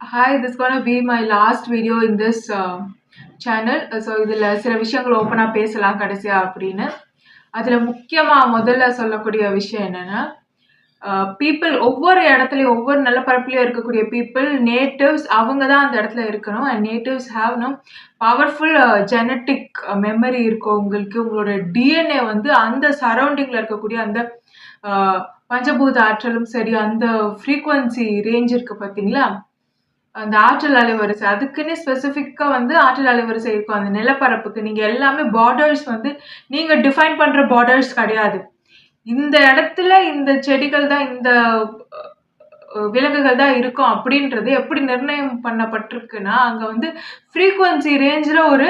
Hi, this is gonna be my last video in this channel. So இதில் சில விஷயங்கள் ஓப்பனாக பேசலாம் கடைசியா அப்படின்னு. அதில் முக்கியமாக முதல்ல சொல்லக்கூடிய விஷயம் என்னென்னா, பீப்புள் ஒவ்வொரு இடத்துலையும் ஒவ்வொரு நிலப்பரப்புலையும் இருக்கக்கூடிய பீப்புள் நேட்டிவ்ஸ் அவங்க தான் அந்த இடத்துல இருக்கணும். And natives have no powerful genetic memory இருக்கும் உங்களுக்கு. உங்களோட டிஎன்ஏ வந்து அந்த சரௌண்டிங்கில் இருக்கக்கூடிய அந்த பஞ்சபூத ஆற்றலும் சரி, அந்த ஃப்ரீக்குவன்சி ரேஞ்ச் இருக்கு பார்த்தீங்களா, அந்த ஆற்றல் அலைவரிசை அதுக்குன்னு ஸ்பெசிஃபிக்கா வந்து ஆற்றல் அலைவரிசை இருக்கும் அந்த நிலப்பரப்புக்கு. நீங்க எல்லாமே பார்டர்ஸ் வந்து நீங்க டிஃபைன் பண்ற பார்டர்ஸ் கிடையாது. இந்த இடத்துல இந்த செடிகள் தான், இந்த விலங்குகள் தான் இருக்கும் அப்படின்றது எப்படி நிர்ணயம் பண்ணப்பட்டிருக்குன்னா, அங்க வந்து ஃப்ரீக்குவன்சி ரேஞ்சில் ஒரு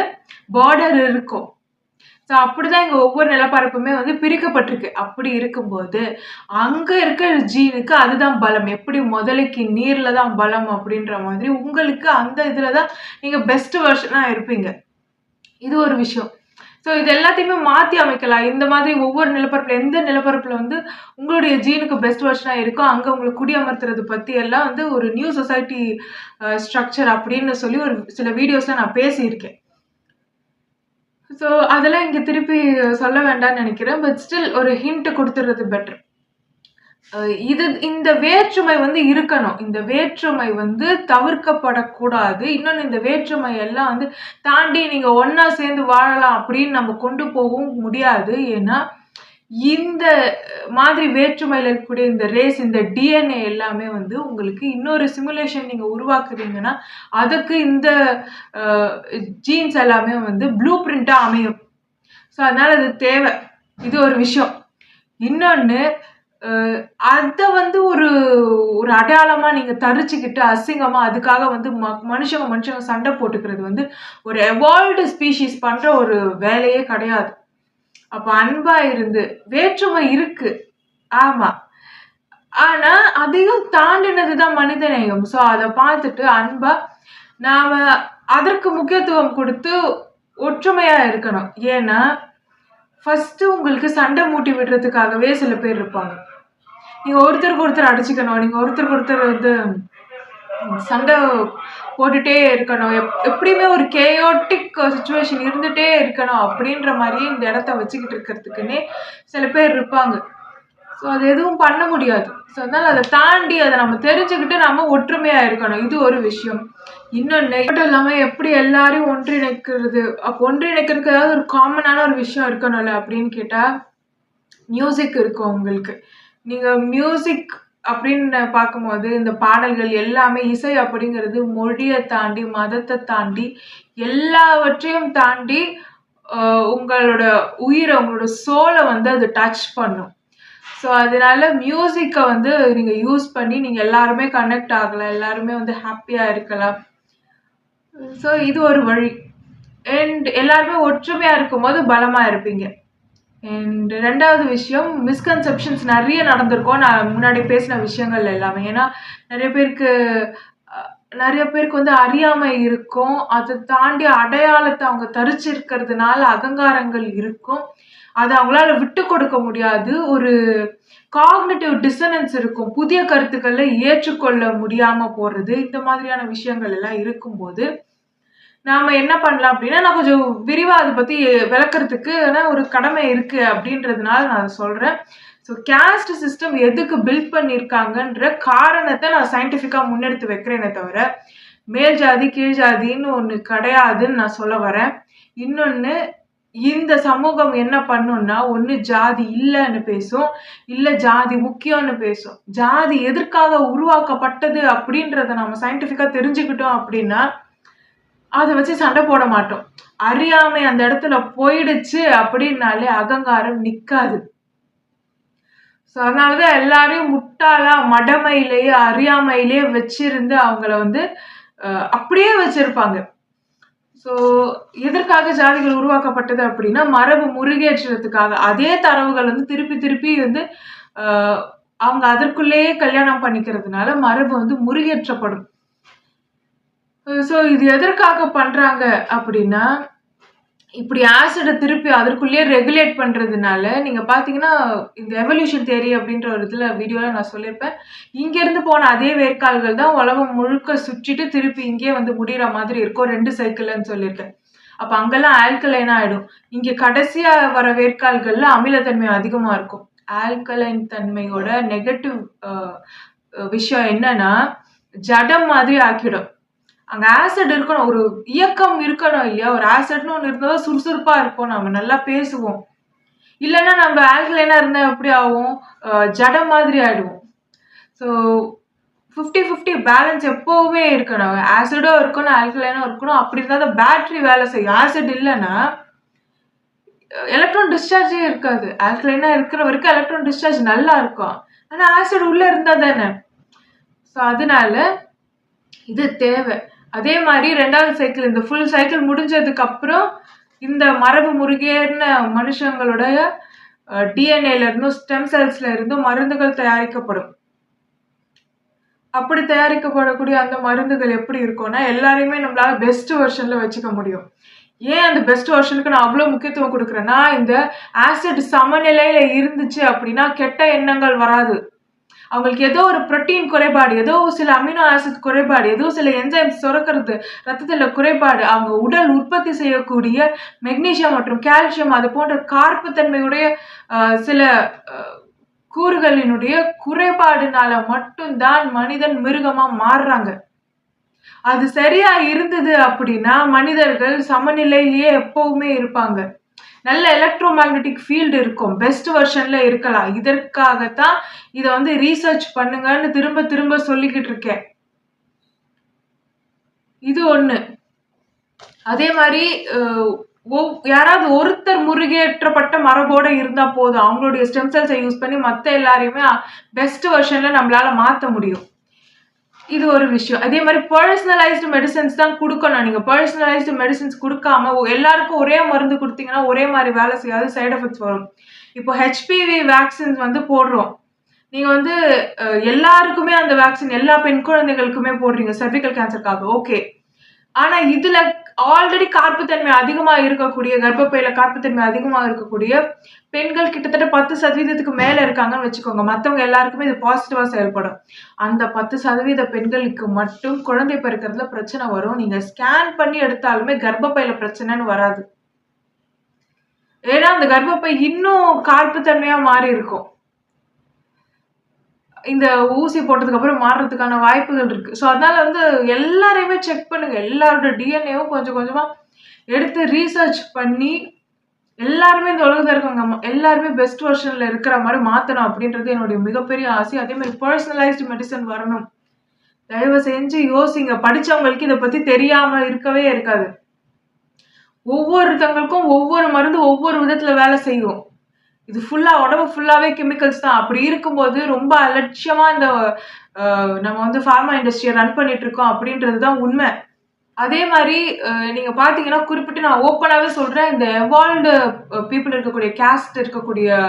பார்டர் இருக்கும். ஸோ அப்படிதான் இங்க ஒவ்வொரு நிலப்பரப்புமே வந்து பிரிக்கப்பட்டிருக்கு. அப்படி இருக்கும்போது அங்க இருக்கிற ஜீனுக்கு அதுதான் பலம். எப்படி முதலைக்கு நீர்ல தான் பலம் அப்படின்ற மாதிரி உங்களுக்கு அந்த இதுல தான் நீங்க பெஸ்ட் வெர்ஷனா இருப்பீங்க. இது ஒரு விஷயம். ஸோ இது எல்லாத்தையுமே மாற்றி அமைக்கலாம். இந்த மாதிரி ஒவ்வொரு நிலப்பரப்புல எந்த நிலப்பரப்புல வந்து உங்களுடைய ஜீனுக்கு பெஸ்ட் வெர்ஷனா இருக்கோ அங்க உங்களை குடியமர்த்துறது பத்தி எல்லாம் வந்து ஒரு நியூ சொசைட்டி ஸ்ட்ரக்சர் அப்படின்னு சொல்லி ஒரு சில வீடியோஸ்ல நான் பேசியிருக்கேன். ஸோ அதெல்லாம் இங்கே திருப்பி சொல்ல வேண்டாம்னு நினைக்கிறேன். பட் ஸ்டில் ஒரு ஹிண்ட் கொடுத்துறது பெட்டர். இந்த வேற்றுமை வந்து இருக்கணும். இந்த வேற்றுமை வந்து தவிர்க்கப்படக்கூடாது. இன்னொன்று, இந்த வேற்றுமை எல்லாம் வந்து தாண்டி நீங்க ஒன்னா சேர்ந்து வாழலாம் அப்படின்னு நம்ம கொண்டு போகவும் முடியாது. ஏன்னா இந்த மாதிரி வேற்றுமையில் இருக்கக்கூடிய இந்த ரேஸ், இந்த டிஎன்ஏ எல்லாமே வந்து உங்களுக்கு இன்னொரு சிமுலேஷன் நீங்க உருவாக்குறீங்கன்னா அதுக்கு இந்த ஜீன்ஸ் எல்லாமே வந்து ப்ளூ பிரிண்டா அமையும். ஸோ அதனால அது தேவை. இது ஒரு விஷயம். இன்னொன்று, அதை வந்து ஒரு ஒரு அடையாளமா நீங்க தரிச்சுக்கிட்டு அசிங்கமா அதுக்காக வந்து மனுஷங்க சண்டை போட்டுக்கிறது வந்து ஒரு எவால்வ்டு ஸ்பீஷீஸ் பண்ற ஒரு வேலையே கிடையாது. அப்ப அன்பா இருந்து, வேற்றுமை இருக்கு ஆமா, ஆனா அதையும் தாண்டினதுதான் மனிதநேயம். ஸோ அதை பார்த்துட்டு அன்பா நாம அதற்கு முக்கியத்துவம் கொடுத்து ஒற்றுமையா இருக்கணும். ஏன்னா ஃபர்ஸ்ட் உங்களுக்கு சண்டை மூட்டி விடுறதுக்காகவே சில பேர் இருப்பாங்க. நீங்க ஒருத்தருக்கு ஒருத்தர் அடிச்சுக்கணும், நீங்க ஒருத்தருக்கு ஒருத்தர் வந்து சண்டை போட்டுட்டே இருக்கணும், எப்படியுமே ஒரு கேயோட்டிக் சுச்சுவேஷன் இருந்துட்டே இருக்கணும் அப்படின்ற மாதிரியே இந்த இடத்த வச்சுக்கிட்டு இருக்கிறதுக்குன்னே சில பேர் இருப்பாங்க. ஸோ அது எதுவும் பண்ண முடியாது. ஸோ அதனால அதை தாண்டி அதை நம்ம தெரிஞ்சுக்கிட்டு நம்ம ஒற்றுமையா இருக்கணும். இது ஒரு விஷயம். இன்னொன்று, மட்டும் இல்லாமல் எப்படி எல்லாரையும் ஒன்றிணைக்கிறது, அப்போ ஒன்றிணைக்கிறதுக்கு ஏதாவது ஒரு காமனான ஒரு விஷயம் இருக்கணும்ல அப்படின்னு கேட்டால் மியூசிக் இருக்கும் உங்களுக்கு. நீங்கள் மியூசிக் அப்படின்னு பார்க்கும்போது இந்த பாடல்கள் எல்லாமே, இசை அப்படிங்கிறது மொழியை தாண்டி மதத்தை தாண்டி எல்லாவற்றையும் தாண்டி உங்களோட உயிரை, உங்களோட சோலை வந்து அது டச் பண்ணும். ஸோ அதனால மியூசிக்கை வந்து நீங்கள் யூஸ் பண்ணி நீங்கள் எல்லாருமே கனெக்ட் ஆகலாம், எல்லாருமே வந்து ஹாப்பியாக இருக்கலாம். ஸோ இது ஒரு வழி. அண்ட் எல்லாருமே ஒற்றுமையாக இருக்கும்போது பலமாக இருப்பீங்க. அண்ட் ரெண்டாவது விஷயம், மிஸ்கன்செப்ஷன்ஸ் நிறைய நடந்திருக்கும் நான் முன்னாடி பேசின விஷயங்கள் எல்லாமே. ஏன்னா நிறைய பேருக்கு வந்து அறியாமை இருக்கும். அதை தாண்டி அடையாளத்தை அவங்க தரிச்சிருக்கிறதுனால அகங்காரங்கள் இருக்கும். அதை அவங்களால விட்டு கொடுக்க முடியாது. ஒரு காக்னிட்டிவ் டிசனன்ஸ் இருக்கும். புதிய கருத்துக்களை ஏற்றுக்கொள்ள முடியாம போறது, இந்த மாதிரியான விஷயங்கள் எல்லாம் இருக்கும்போது நாம என்ன பண்ணலாம் அப்படின்னா, நான் கொஞ்சம் விரிவா அதை பத்தி விளக்கறதுக்கு ஒரு கடமை இருக்கு அப்படின்றதுனால நான் அதை சொல்றேன். ஸோ கேஸ்ட் சிஸ்டம் எதுக்கு பில்ட் பண்ணியிருக்காங்கன்ற காரணத்தை நான் சயின்டிஃபிக்கா முன்னெடுத்து வைக்கிறேனே தவிர மேல் ஜாதி கீழ் ஜாதின்னு ஒன்று கிடையாதுன்னு நான் சொல்ல வரேன். இன்னொன்று, இந்த சமூகம் என்ன பண்ணும்னா, ஒன்று ஜாதி இல்லைன்னு பேசும், இல்லை ஜாதி முக்கியம்னு பேசும். ஜாதி எதற்காக உருவாக்கப்பட்டது அப்படின்றத நம்ம சயின்டிஃபிக்கா தெரிஞ்சுக்கிட்டோம் அப்படின்னா அதை வச்சு சண்டை போட மாட்டோம். அறியாமை அந்த இடத்துல போயிடுச்சு அப்படின்னாலே அகங்காரம் நிக்காது. ஸோ அதனாலதான் எல்லாரையும் முட்டாளா மடமையிலேயே அறியாமையிலேயே வச்சிருந்து அவங்கள வந்து அப்படியே வச்சிருப்பாங்க. ஸோ எதற்காக ஜாதிகள் உருவாக்கப்பட்டது அப்படின்னா, மரபு முருகேற்றத்துக்காக. அதே தரவுகள் வந்து திருப்பி திருப்பி வந்து அவங்க அதற்குள்ளேயே கல்யாணம் பண்ணிக்கிறதுனால மரபு வந்து முருகேற்றப்படும். ஸோ இது எதற்காக பண்றாங்க அப்படின்னா, இப்படி ஆசிட திருப்பி அதற்குள்ளேயே ரெகுலேட் பண்றதுனால நீங்க பாத்தீங்கன்னா இந்த எவல்யூஷன் தியரி அப்படின்ற ஒரு இதுல வீடியோல நான் சொல்லியிருப்பேன். இங்க இருந்து போன அதே வேர்க்கால்கள் தான் உலகம் முழுக்க சுற்றிட்டு திருப்பி இங்கேயே வந்து முடிகிற மாதிரி இருக்கும் 2 சைக்கிள்னு சொல்லியிருக்கேன். அப்ப அங்கெல்லாம் ஆல்கலைனா ஆயிடும். இங்க கடைசியா வர வேர்க்கால்கள்ல அமிலத்தன்மை அதிகமா இருக்கும். ஆல்கலைன் தன்மையோட நெகட்டிவ் விஷயம் என்னன்னா ஜடம் மாதிரி ஆக்கிடும். அங்க ஆசிட் இருக்கணும், ஒரு இயக்கம் இருக்கணும் இல்லையா? ஒரு ஆசிட்னு ஒண்ணு இருந்தா தான் சுறுசுறுப்பா இருப்போம், நம்ம நல்லா பேசுவோம். இல்லைன்னா நம்ம ஆல்கலைனா இருந்தா எப்படி ஆகும்? ஜடம் மாதிரி ஆயிடுவோம். ஸோ 50-50 பேலன்ஸ் எப்பவுமே இருக்கணும். ஆசிடும் இருக்கணும், ஆல்கலைனும் இருக்கணும். அப்படி இருந்தா தான் பேட்டரி வேலை செய்யும். ஆசிட் இல்லைன்னா எலக்ட்ரான் டிஸ்சார்ஜே இருக்காது. ஆல்கலைனா இருக்கிற வரைக்கும் எலக்ட்ரான் டிஸ்சார்ஜ் நல்லா இருக்கும். ஆனா ஆசிட் உள்ள இருந்தா தானே. ஸோ அதனால இது தேவை. அதே மாதிரி 2வது சைக்கிள், இந்த ஃபுல் சைக்கிள் முடிஞ்சதுக்கு அப்புறம் இந்த மரபு முருகேறின மனுஷங்களுடைய டிஎன்ஏல இருந்தும் ஸ்டெம் செல்ஸ்ல இருந்தும் மருந்துகள் தயாரிக்கப்படும். அப்படி தயாரிக்கப்படக்கூடிய அந்த மருந்துகள் எப்படி இருக்கும்னா எல்லாரையுமே நம்மளால பெஸ்ட் வெர்ஷன்ல வச்சுக்க முடியும். ஏன் அந்த பெஸ்ட் வெர்ஷனுக்கு நான் அவ்வளோ முக்கியத்துவம் கொடுக்குறேன்னா, இந்த ஆசிட் சமநிலையில இருந்துச்சு அப்படின்னா கெட்ட எண்ணங்கள் வராது. அவங்களுக்கு ஏதோ ஒரு புரோட்டீன் குறைபாடு, ஏதோ சில அமினோ ஆசிட் குறைபாடு, ஏதோ சில என்சைம்ஸ் சுரக்கிறது ரத்தத்துல குறைபாடு, அவங்க உடல் உற்பத்தி செய்யக்கூடிய மெக்னீசியம் மற்றும் கால்சியம் அது போன்ற கார்ப்புத்தன்மையுடைய சில கூறுகளினுடைய குறைபாடுனால மட்டும்தான் மனிதன் மிருகமா மாறுறாங்க. அது சரியா இருந்தது அப்படின்னா மனிதர்கள் சமநிலையிலேயே எப்பவுமே இருப்பாங்க. நல்ல எலக்ட்ரோ மேக்னெட்டிக் ஃபீல்டு இருக்கும், பெஸ்ட் வெர்ஷன்ல இருக்கலாம். இதற்காகத்தான் இதை வந்து ரீசர்ச் பண்ணுங்கன்னு திரும்ப திரும்ப சொல்லிக்கிட்டு இருக்கேன். இது ஒண்ணு. அதே மாதிரி யாராவது ஒருத்தர் முருகேற்றப்பட்ட மரபோட இருந்தா போதும், அவங்களுடைய ஸ்டெம் செல்ஸை யூஸ் பண்ணி மற்ற எல்லாரையுமே பெஸ்ட் வெர்ஷன்ல நம்மளால மாற்ற முடியும். இது ஒரு விஷயம். அதே மாதிரி பர்சனலைஸ்டு மெடிசன்ஸ் தான் கொடுக்கணும். நீங்க பர்சனலைஸ்டு மெடிசன்ஸ் கொடுக்காம எல்லாருக்கும் ஒரே மருந்து கொடுத்தீங்கன்னா ஒரே மாதிரி வேலை செய்யாது, சைடு எஃபெக்ட்ஸ் வரும். இப்போ ஹெச்பிவி வேக்சின்ஸ் வந்து போடுறோம். நீங்க வந்து எல்லாருக்குமே அந்த வேக்சின் எல்லா பெண் குழந்தைகளுக்குமே போடுறீங்க சர்விக்கல் கேன்சருக்காக, ஓகே. ஆனா இதுல ஆல்ரெடி கார்ப்புத்தன்மை அதிகமா இருக்கக்கூடிய, கர்ப்பப்பையில கார்ப்புத்தன்மை அதிகமா இருக்கக்கூடிய பெண்கள் கிட்டத்தட்ட 10% மேல இருக்காங்கன்னு வச்சுக்கோங்க. மத்தவங்க எல்லாருக்குமே இது பாசிட்டிவா செயல்படும். அந்த 10% பெண்களுக்கு மட்டும் குழந்தை பிறக்கிறதுல பிரச்சனை வரும். நீங்க ஸ்கேன் பண்ணி எடுத்தாலுமே கர்ப்பப்பையில பிரச்சனைன்னு வராது. ஏன்னா அந்த கர்ப்பப்பை இன்னும் கார்ப்புத்தன்மையா மாறி இருக்கும். இந்த ஊசி போட்டதுக்கு அப்புறம் மாறுறதுக்கான வாய்ப்புகள் இருக்கு. ஸோ அதனால வந்து எல்லாரையுமே செக் பண்ணுங்க. எல்லாரோட டிஎன்ஏவும் கொஞ்சம் கொஞ்சமா எடுத்து ரீசர்ச் பண்ணி எல்லாருமே இந்த உலகத்தில் இருக்கவங்க எல்லாருமே பெஸ்ட் வெர்ஷன்ல இருக்கிற மாதிரி மாற்றணும் அப்படின்றது என்னுடைய மிகப்பெரிய ஆசை. அதே மாதிரி பர்சனலைஸ்டு மெடிசன் வரணும். தயவு செஞ்சு யோசிங்க. படிச்சவங்களுக்கு இதை பத்தி தெரியாம இருக்கவே இருக்காது. ஒவ்வொருத்தவங்களுக்கும் ஒவ்வொரு மருந்து ஒவ்வொரு விதத்துல வேலை செய்யும். இது ஃபுல்லா உடம்பு ஃபுல்லாவே கெமிக்கல்ஸ் தான். அப்படி இருக்கும்போது ரொம்ப அலட்சியமா இந்த நம்ம வந்து ஃபார்மா இண்டஸ்ட்ரியை ரன் பண்ணிட்டு இருக்கோம் அப்படின்றது தான் உண்மை. அதே மாதிரி நீங்க பாத்தீங்கன்னா குறிப்பிட்டு நான் ஓப்பனாவே சொல்றேன், இந்த எவால்வ்டு பீப்புள் இருக்கக்கூடிய கேஸ்ட் இருக்கக்கூடிய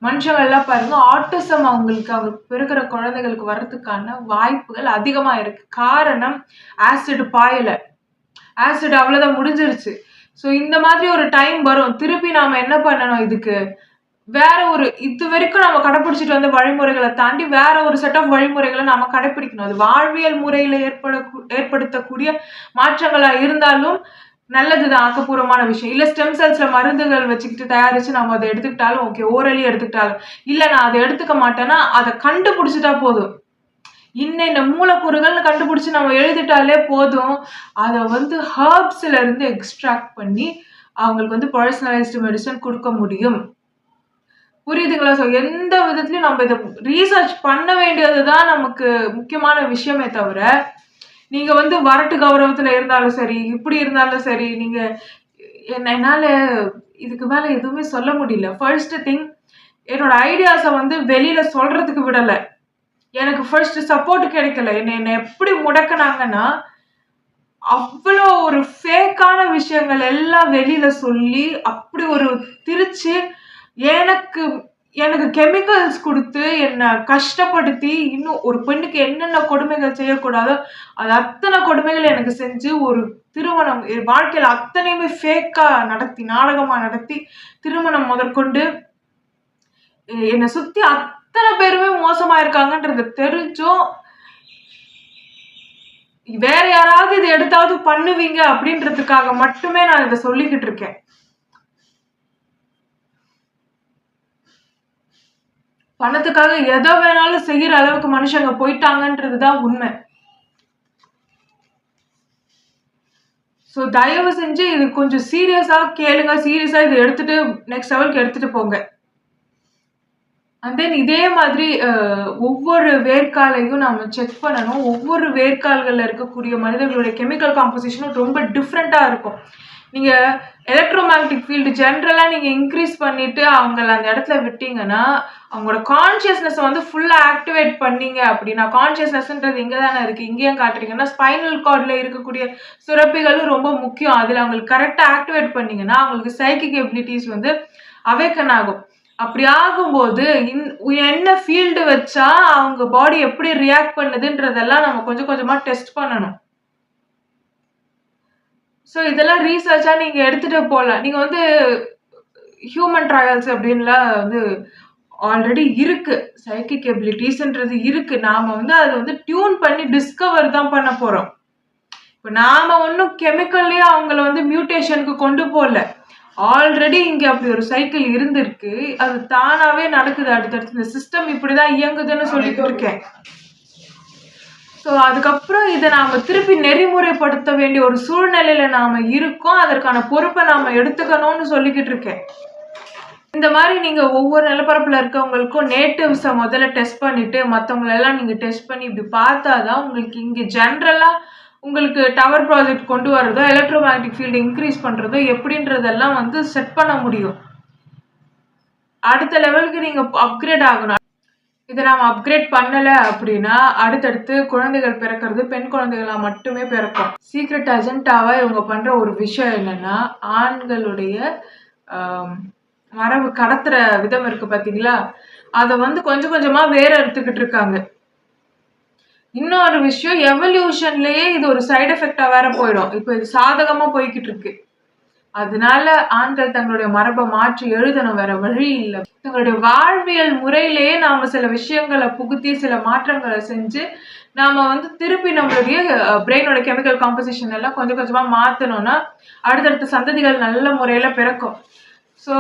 மனுஷங்க எல்லாம் பாருங்க, ஆட்டிசம் அவங்களுக்கு பிறக்கிற குழந்தைகளுக்கு வர்றதுக்கான வாய்ப்புகள் அதிகமா இருக்கு. காரணம் ஆசிட் பாயல, ஆசிட் அவ்வளவுதான் முடிஞ்சிருச்சு. ஸோ இந்த மாதிரி ஒரு டைம் வரும். திருப்பி நாம என்ன பண்ணணும், இதுக்கு வேற ஒரு இது வரைக்கும் நம்ம கடைபிடிச்சிட்டு வந்த வழிமுறைகளை தாண்டி வேற ஒரு செட் ஆஃப் வழிமுறைகளை நாம கடைபிடிக்கணும். அது வாழ்வியல் முறையில ஏற்படுத்தக்கூடிய மாற்றங்களா இருந்தாலும் நல்லதுதான், ஆக்கப்பூர்வமான விஷயம். இல்ல ஸ்டெம் செல்ஸ்ல மருந்துகள் வச்சுக்கிட்டு தயாரிச்சு நம்ம அதை எடுத்துக்கிட்டாலும் ஓகே, ஓரளி எடுத்துக்கிட்டாலும் இல்ல நான் அதை எடுத்துக்க மாட்டேன்னா அதை கண்டுபிடிச்சிட்டா போதும். இந்த மூலக்கூறுகள்னு கண்டுபிடிச்சு நம்ம எழுதிட்டாலே போதும். அதை வந்து ஹர்ப்ஸ்ல இருந்து எக்ஸ்ட்ராக்ட் பண்ணி அவங்களுக்கு வந்து பர்சனலைஸ்டு மெடிசன் கொடுக்க முடியும். புரியுதுங்களா? ஸோ எந்த விதத்துலையும் நம்ம இதை ரீசர்ச் பண்ண வேண்டியதுதான் நமக்கு முக்கியமான விஷயமே தவிர, நீங்க வந்து வரட்டு கௌரவத்துல இருந்தாலும் சரி, இப்படி இருந்தாலும் சரி, நீங்க என்னால இதுக்கு மேல எதுவுமே சொல்ல முடியல. ஃபர்ஸ்ட் திங், என்னோட ஐடியாஸை வந்து வெளியில சொல்றதுக்கு விடல. எனக்கு ஃபர்ஸ்ட் சப்போர்ட் கிடைக்கல. என்னை எப்படி முடக்கினாங்கன்னா, அவ்வளோ ஒரு ஃபேக்கான விஷயங்கள் எல்லாம் வெளியில சொல்லி அப்படி ஒரு திரிச்சு எனக்கு எனக்கு கெமிக்கல்ஸ் குடுத்து, என்ன கஷ்டப்படுத்தி, இன்னும் ஒரு பெண்ணுக்கு என்னென்ன கொடுமைகள் செய்யக்கூடாதோ, அது அத்தன கொடுமைகள் எனக்கு செஞ்சு, ஒரு திருமணம் என் வாழ்க்கையில அத்தனையுமே ஃபேக்கா நடத்தி, நாடகமா நடத்தி, திருமணம் முதற்கொண்டு என்ன சுத்தி அத்தன பேருமே மோசமா இருக்காங்கன்றது தெரிஞ்சும், வேற யாராவது இத எடுத்தாவது பண்ணுவீங்க அப்படின்றதுக்காக மட்டுமே நான் இத சொல்லிக்கிட்டு இருக்கேன். பணத்துக்காக எதை வேணாலும் செய்யற அளவுக்கு மனுஷங்க போயிட்டாங்கன்றதுதான் உண்மை. ஸோ தயவு செஞ்சு இது கொஞ்சம் சீரியஸா கேளுங்க, சீரியஸா இதை எடுத்துட்டு நெக்ஸ்ட் லெவலுக்கு எடுத்துட்டு போங்க. அண்ட் தென் இதே மாதிரி ஒவ்வொரு வேர்க்காலையும் நம்ம செக் பண்ணணும். ஒவ்வொரு வேர்க்கால்களில் இருக்கக்கூடிய மனிதர்களுடைய கெமிக்கல் காம்போசிஷனும் ரொம்ப டிஃப்ரெண்ட்டாக இருக்கும். நீங்கள் எலக்ட்ரோமேக்னட்டிக் ஃபீல்டு ஜென்ரலாக நீங்கள் இன்க்ரீஸ் பண்ணிவிட்டு அவங்கள அந்த இடத்துல விட்டீங்கன்னா, அவங்களோட கான்ஷியஸ்னஸை வந்து ஃபுல்லாக ஆக்டிவேட் பண்ணீங்க அப்படின்னா, கான்ஷியஸ்னஸ்ன்றது இங்கே தானே இருக்குது, இங்கேயும் காட்டுறீங்கன்னா ஸ்பைனல் கார்டில் இருக்கக்கூடிய சுரப்பிகளும் ரொம்ப முக்கியம். அதில் அவங்களுக்கு கரெக்டாக ஆக்டிவேட் பண்ணீங்கன்னா அவங்களுக்கு சைக்கிக் எபிலிட்டிஸ் வந்து அவேக்கன் ஆகும். அப்படி ஆகும்போது என்ன ஃபீல்டு வச்சா அவங்க பாடி எப்படி ரியாக்ட் பண்ணுதுன்றதெல்லாம் நம்ம கொஞ்சம் கொஞ்சமா டெஸ்ட் பண்ணணும். ஸோ இதெல்லாம் ரீசர்ச்சா நீங்க எடுத்துட்டு போகலாம். நீங்க வந்து ஹியூமன் ட்ரையல்ஸ் அப்படின்லாம் வந்து ஆல்ரெடி இருக்கு. சைக்கிக் எபிலிட்டிஸ்ன்றது இருக்கு. நாம வந்து அதை வந்து டியூன் பண்ணி டிஸ்கவர் தான் பண்ண போறோம். இப்போ நாம ஒன்றும் கெமிக்கல்லையே அவங்கள வந்து மியூட்டேஷனுக்கு கொண்டு போகல. ஆல்ரெடி இங்க அப்படி ஒரு சைக்கிள் இருந்திருக்கு. அது தானாவே நடக்குது. அடுத்தடுத்து இந்த சிஸ்டம் இப்படிதான் இயங்குதுன்னு சொல்லிட்டு இருக்கேன். ஸோ அதுக்கப்புறம் இதை நாம திருப்பி நெறிமுறைப்படுத்த வேண்டிய ஒரு சூழ்நிலையில நாம இருக்கோம். அதற்கான பொறுப்பை நாம எடுத்துக்கணும்னு சொல்லிக்கிட்டு இருக்கேன். இந்த மாதிரி நீங்க ஒவ்வொரு நிலப்பரப்புல இருக்கவங்களுக்கும் நேட்டிவ்ஸை முதல்ல டெஸ்ட் பண்ணிட்டு மற்றவங்களெல்லாம் நீங்க டெஸ்ட் பண்ணி இப்படி பார்த்தாதான் உங்களுக்கு இங்க ஜென்ரலா உங்களுக்கு டவர் ப்ராஜெக்ட் கொண்டு வரதோ, எலக்ட்ரோமேக்னட்டிக் ஃபீல்டு இன்க்ரீஸ் பண்ணுறதோ எப்படின்றதெல்லாம் வந்து செட் பண்ண முடியும். அடுத்த லெவலுக்கு நீங்கள் அப்கிரேட் ஆகணும். இதை நாம் அப்கிரேட் பண்ணலை அப்படின்னா அடுத்தடுத்து குழந்தைகள் பிறக்கிறது பெண் குழந்தைகளாக மட்டுமே பிறக்கும். சீக்ரெட் அஜெண்டாவாக இவங்க பண்ணுற ஒரு விஷயம் என்னன்னா, ஆண்களுடைய மரபு கடத்துற விதம் இருக்கு பார்த்தீங்களா, அதை வந்து கொஞ்சம் கொஞ்சமாக வேற எடுத்துக்கிட்டு இருக்காங்க. இன்னொரு விஷயம், எவல்யூஷன்லயே இது ஒரு சைடு எஃபெக்டா வேற போயிடும். இப்போ இது சாதகமா போய்கிட்டு இருக்கு. அதனால ஆண்கள் தங்களுடைய மரபை மாற்றி எழுதணும், வேற வழி இல்லை. தங்களுடைய வாழ்வியல் முறையிலேயே நாம சில விஷயங்களை புகுத்தி சில மாற்றங்களை செஞ்சு நாம வந்து திருப்பி நம்மளுடைய பிரெயினோட கெமிக்கல் காம்போசிஷன் எல்லாம் கொஞ்சம் கொஞ்சமா மாத்தணும்னா அடுத்தடுத்த சந்ததிகள் நல்ல முறையில பிறக்கும். ஸோ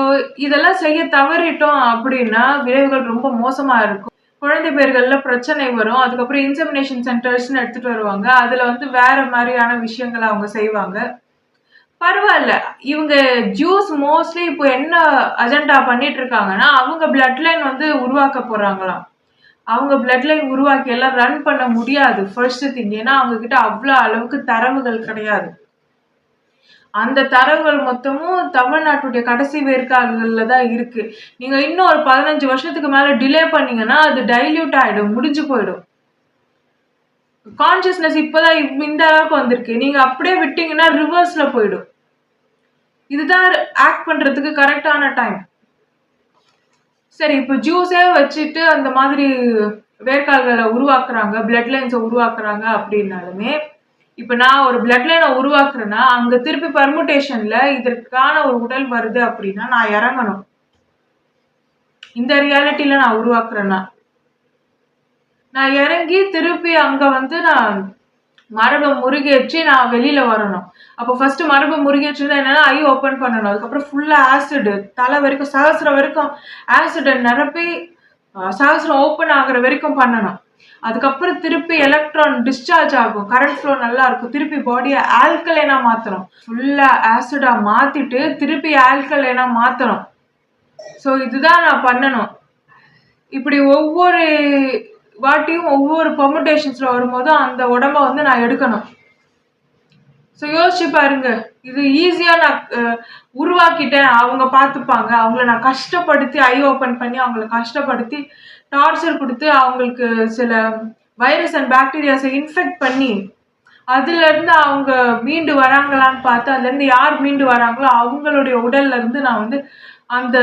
இதெல்லாம் செய்ய தவறிட்டோம் அப்படின்னா விளைவுகள் ரொம்ப மோசமா இருக்கும். குழந்தை பேர்கள்ல பிரச்சனை வரும். அதுக்கப்புறம் இன்செமினேஷன் சென்டர்ஸ்ன்னு எடுத்துட்டு வருவாங்க. அதுல வந்து வேற மாதிரியான விஷயங்களை அவங்க செய்வாங்க. பரவாயில்ல, இவங்க ஜூஸ் மோஸ்ட்லி இப்போ என்ன அஜெண்டா பண்ணிட்டு இருக்காங்கன்னா, அவங்க பிளட் லைன் வந்து உருவாக்க போறாங்களாம். அவங்க பிளட் லைன் உருவாக்கி எல்லாம் ரன் பண்ண முடியாது ஃபர்ஸ்ட் திங். ஏன்னா அவங்க கிட்ட அவ்வளோ அளவுக்கு தரவுகள் கிடையாது. அந்த தரவுகள் மொத்தமும் தமிழ்நாட்டுடைய கடைசி வேர்க்கால்கள்ல தான் இருக்கு. நீங்க இன்னும் ஒரு 15 வருஷத்துக்கு மேல டிலே பண்ணீங்கன்னா அது டைல்யூட் ஆயிடும், முடிஞ்சு போயிடும். கான்சியஸ்னஸ் இப்பதான் இந்த அளவுக்கு வந்திருக்கு. நீங்க அப்படியே விட்டீங்கன்னா ரிவர்ஸ்ல போயிடும். இதுதான் ஆக்ட் பண்றதுக்கு கரெக்டான டைம். சரி, இப்போ ஜூஸே வச்சுட்டு அந்த மாதிரி வேர்க்கால்களை உருவாக்குறாங்க, பிளட் லைன்ஸை உருவாக்குறாங்க அப்படின்னாலுமே, இப்போ நான் ஒரு பிளட் லைனை உருவாக்குறேன்னா அங்கே திருப்பி பர்முட்டேஷன்ல இதற்கான ஒரு உடல் வருது அப்படின்னா நான் இறங்கணும். இந்த ரியாலிட்டியில நான் உருவாக்குறேன்னா நான் இறங்கி திருப்பி அங்கே வந்து நான் மரபை முருகேற்றி நான் வெளியில வரணும். அப்போ ஃபர்ஸ்ட் மரபை முருகேற்றினா என்னன்னா ஐ ஓப்பன் பண்ணணும். அதுக்கப்புறம் ஃபுல்லா ஆசிடு தலை வரைக்கும் சகசிரம் வரைக்கும் ஆசிடை நிரப்பி சகசிரம் ஓப்பன் ஆகுற வரைக்கும் பண்ணணும். அதுக்கப்புறம் திருப்பி எலக்ட்ரான் டிஸ்சார்ஜ் ஆகும், கரண்ட் ஃப்ளோ நல்லா இருக்கும். திருப்பி பாடியை ஆல்கலைனா மாற்றணும், ஃபுல்லா ஆசிடா மாத்திட்டு திருப்பி ஆல்கலைனா மாற்றணும். ஸோ இதுதான் நான் பண்ணணும். இப்படி ஒவ்வொரு வாட்டியும் ஒவ்வொரு பெர்முடேஷன்ஸ்ல வரும்போதும் அந்த உடம்ப வந்து நான் எடுக்கணும். ஸோ யோசிச்சு பாருங்க, இது ஈஸியாக நான் உருவாக்கிட்டேன், அவங்க பார்த்துப்பாங்க. அவங்கள நான் கஷ்டப்படுத்தி ஐ ஓப்பன் பண்ணி அவங்கள கஷ்டப்படுத்தி டார்ச்சர் கொடுத்து அவங்களுக்கு சில வைரஸ் அண்ட் பாக்டீரியாஸை இன்ஃபெக்ட் பண்ணி அதுலேருந்து அவங்க மீண்டு வராங்களான்னு பார்த்து அதுலேருந்து யார் மீண்டு வராங்களோ அவங்களுடைய உடல்ல இருந்து நான் வந்து அந்த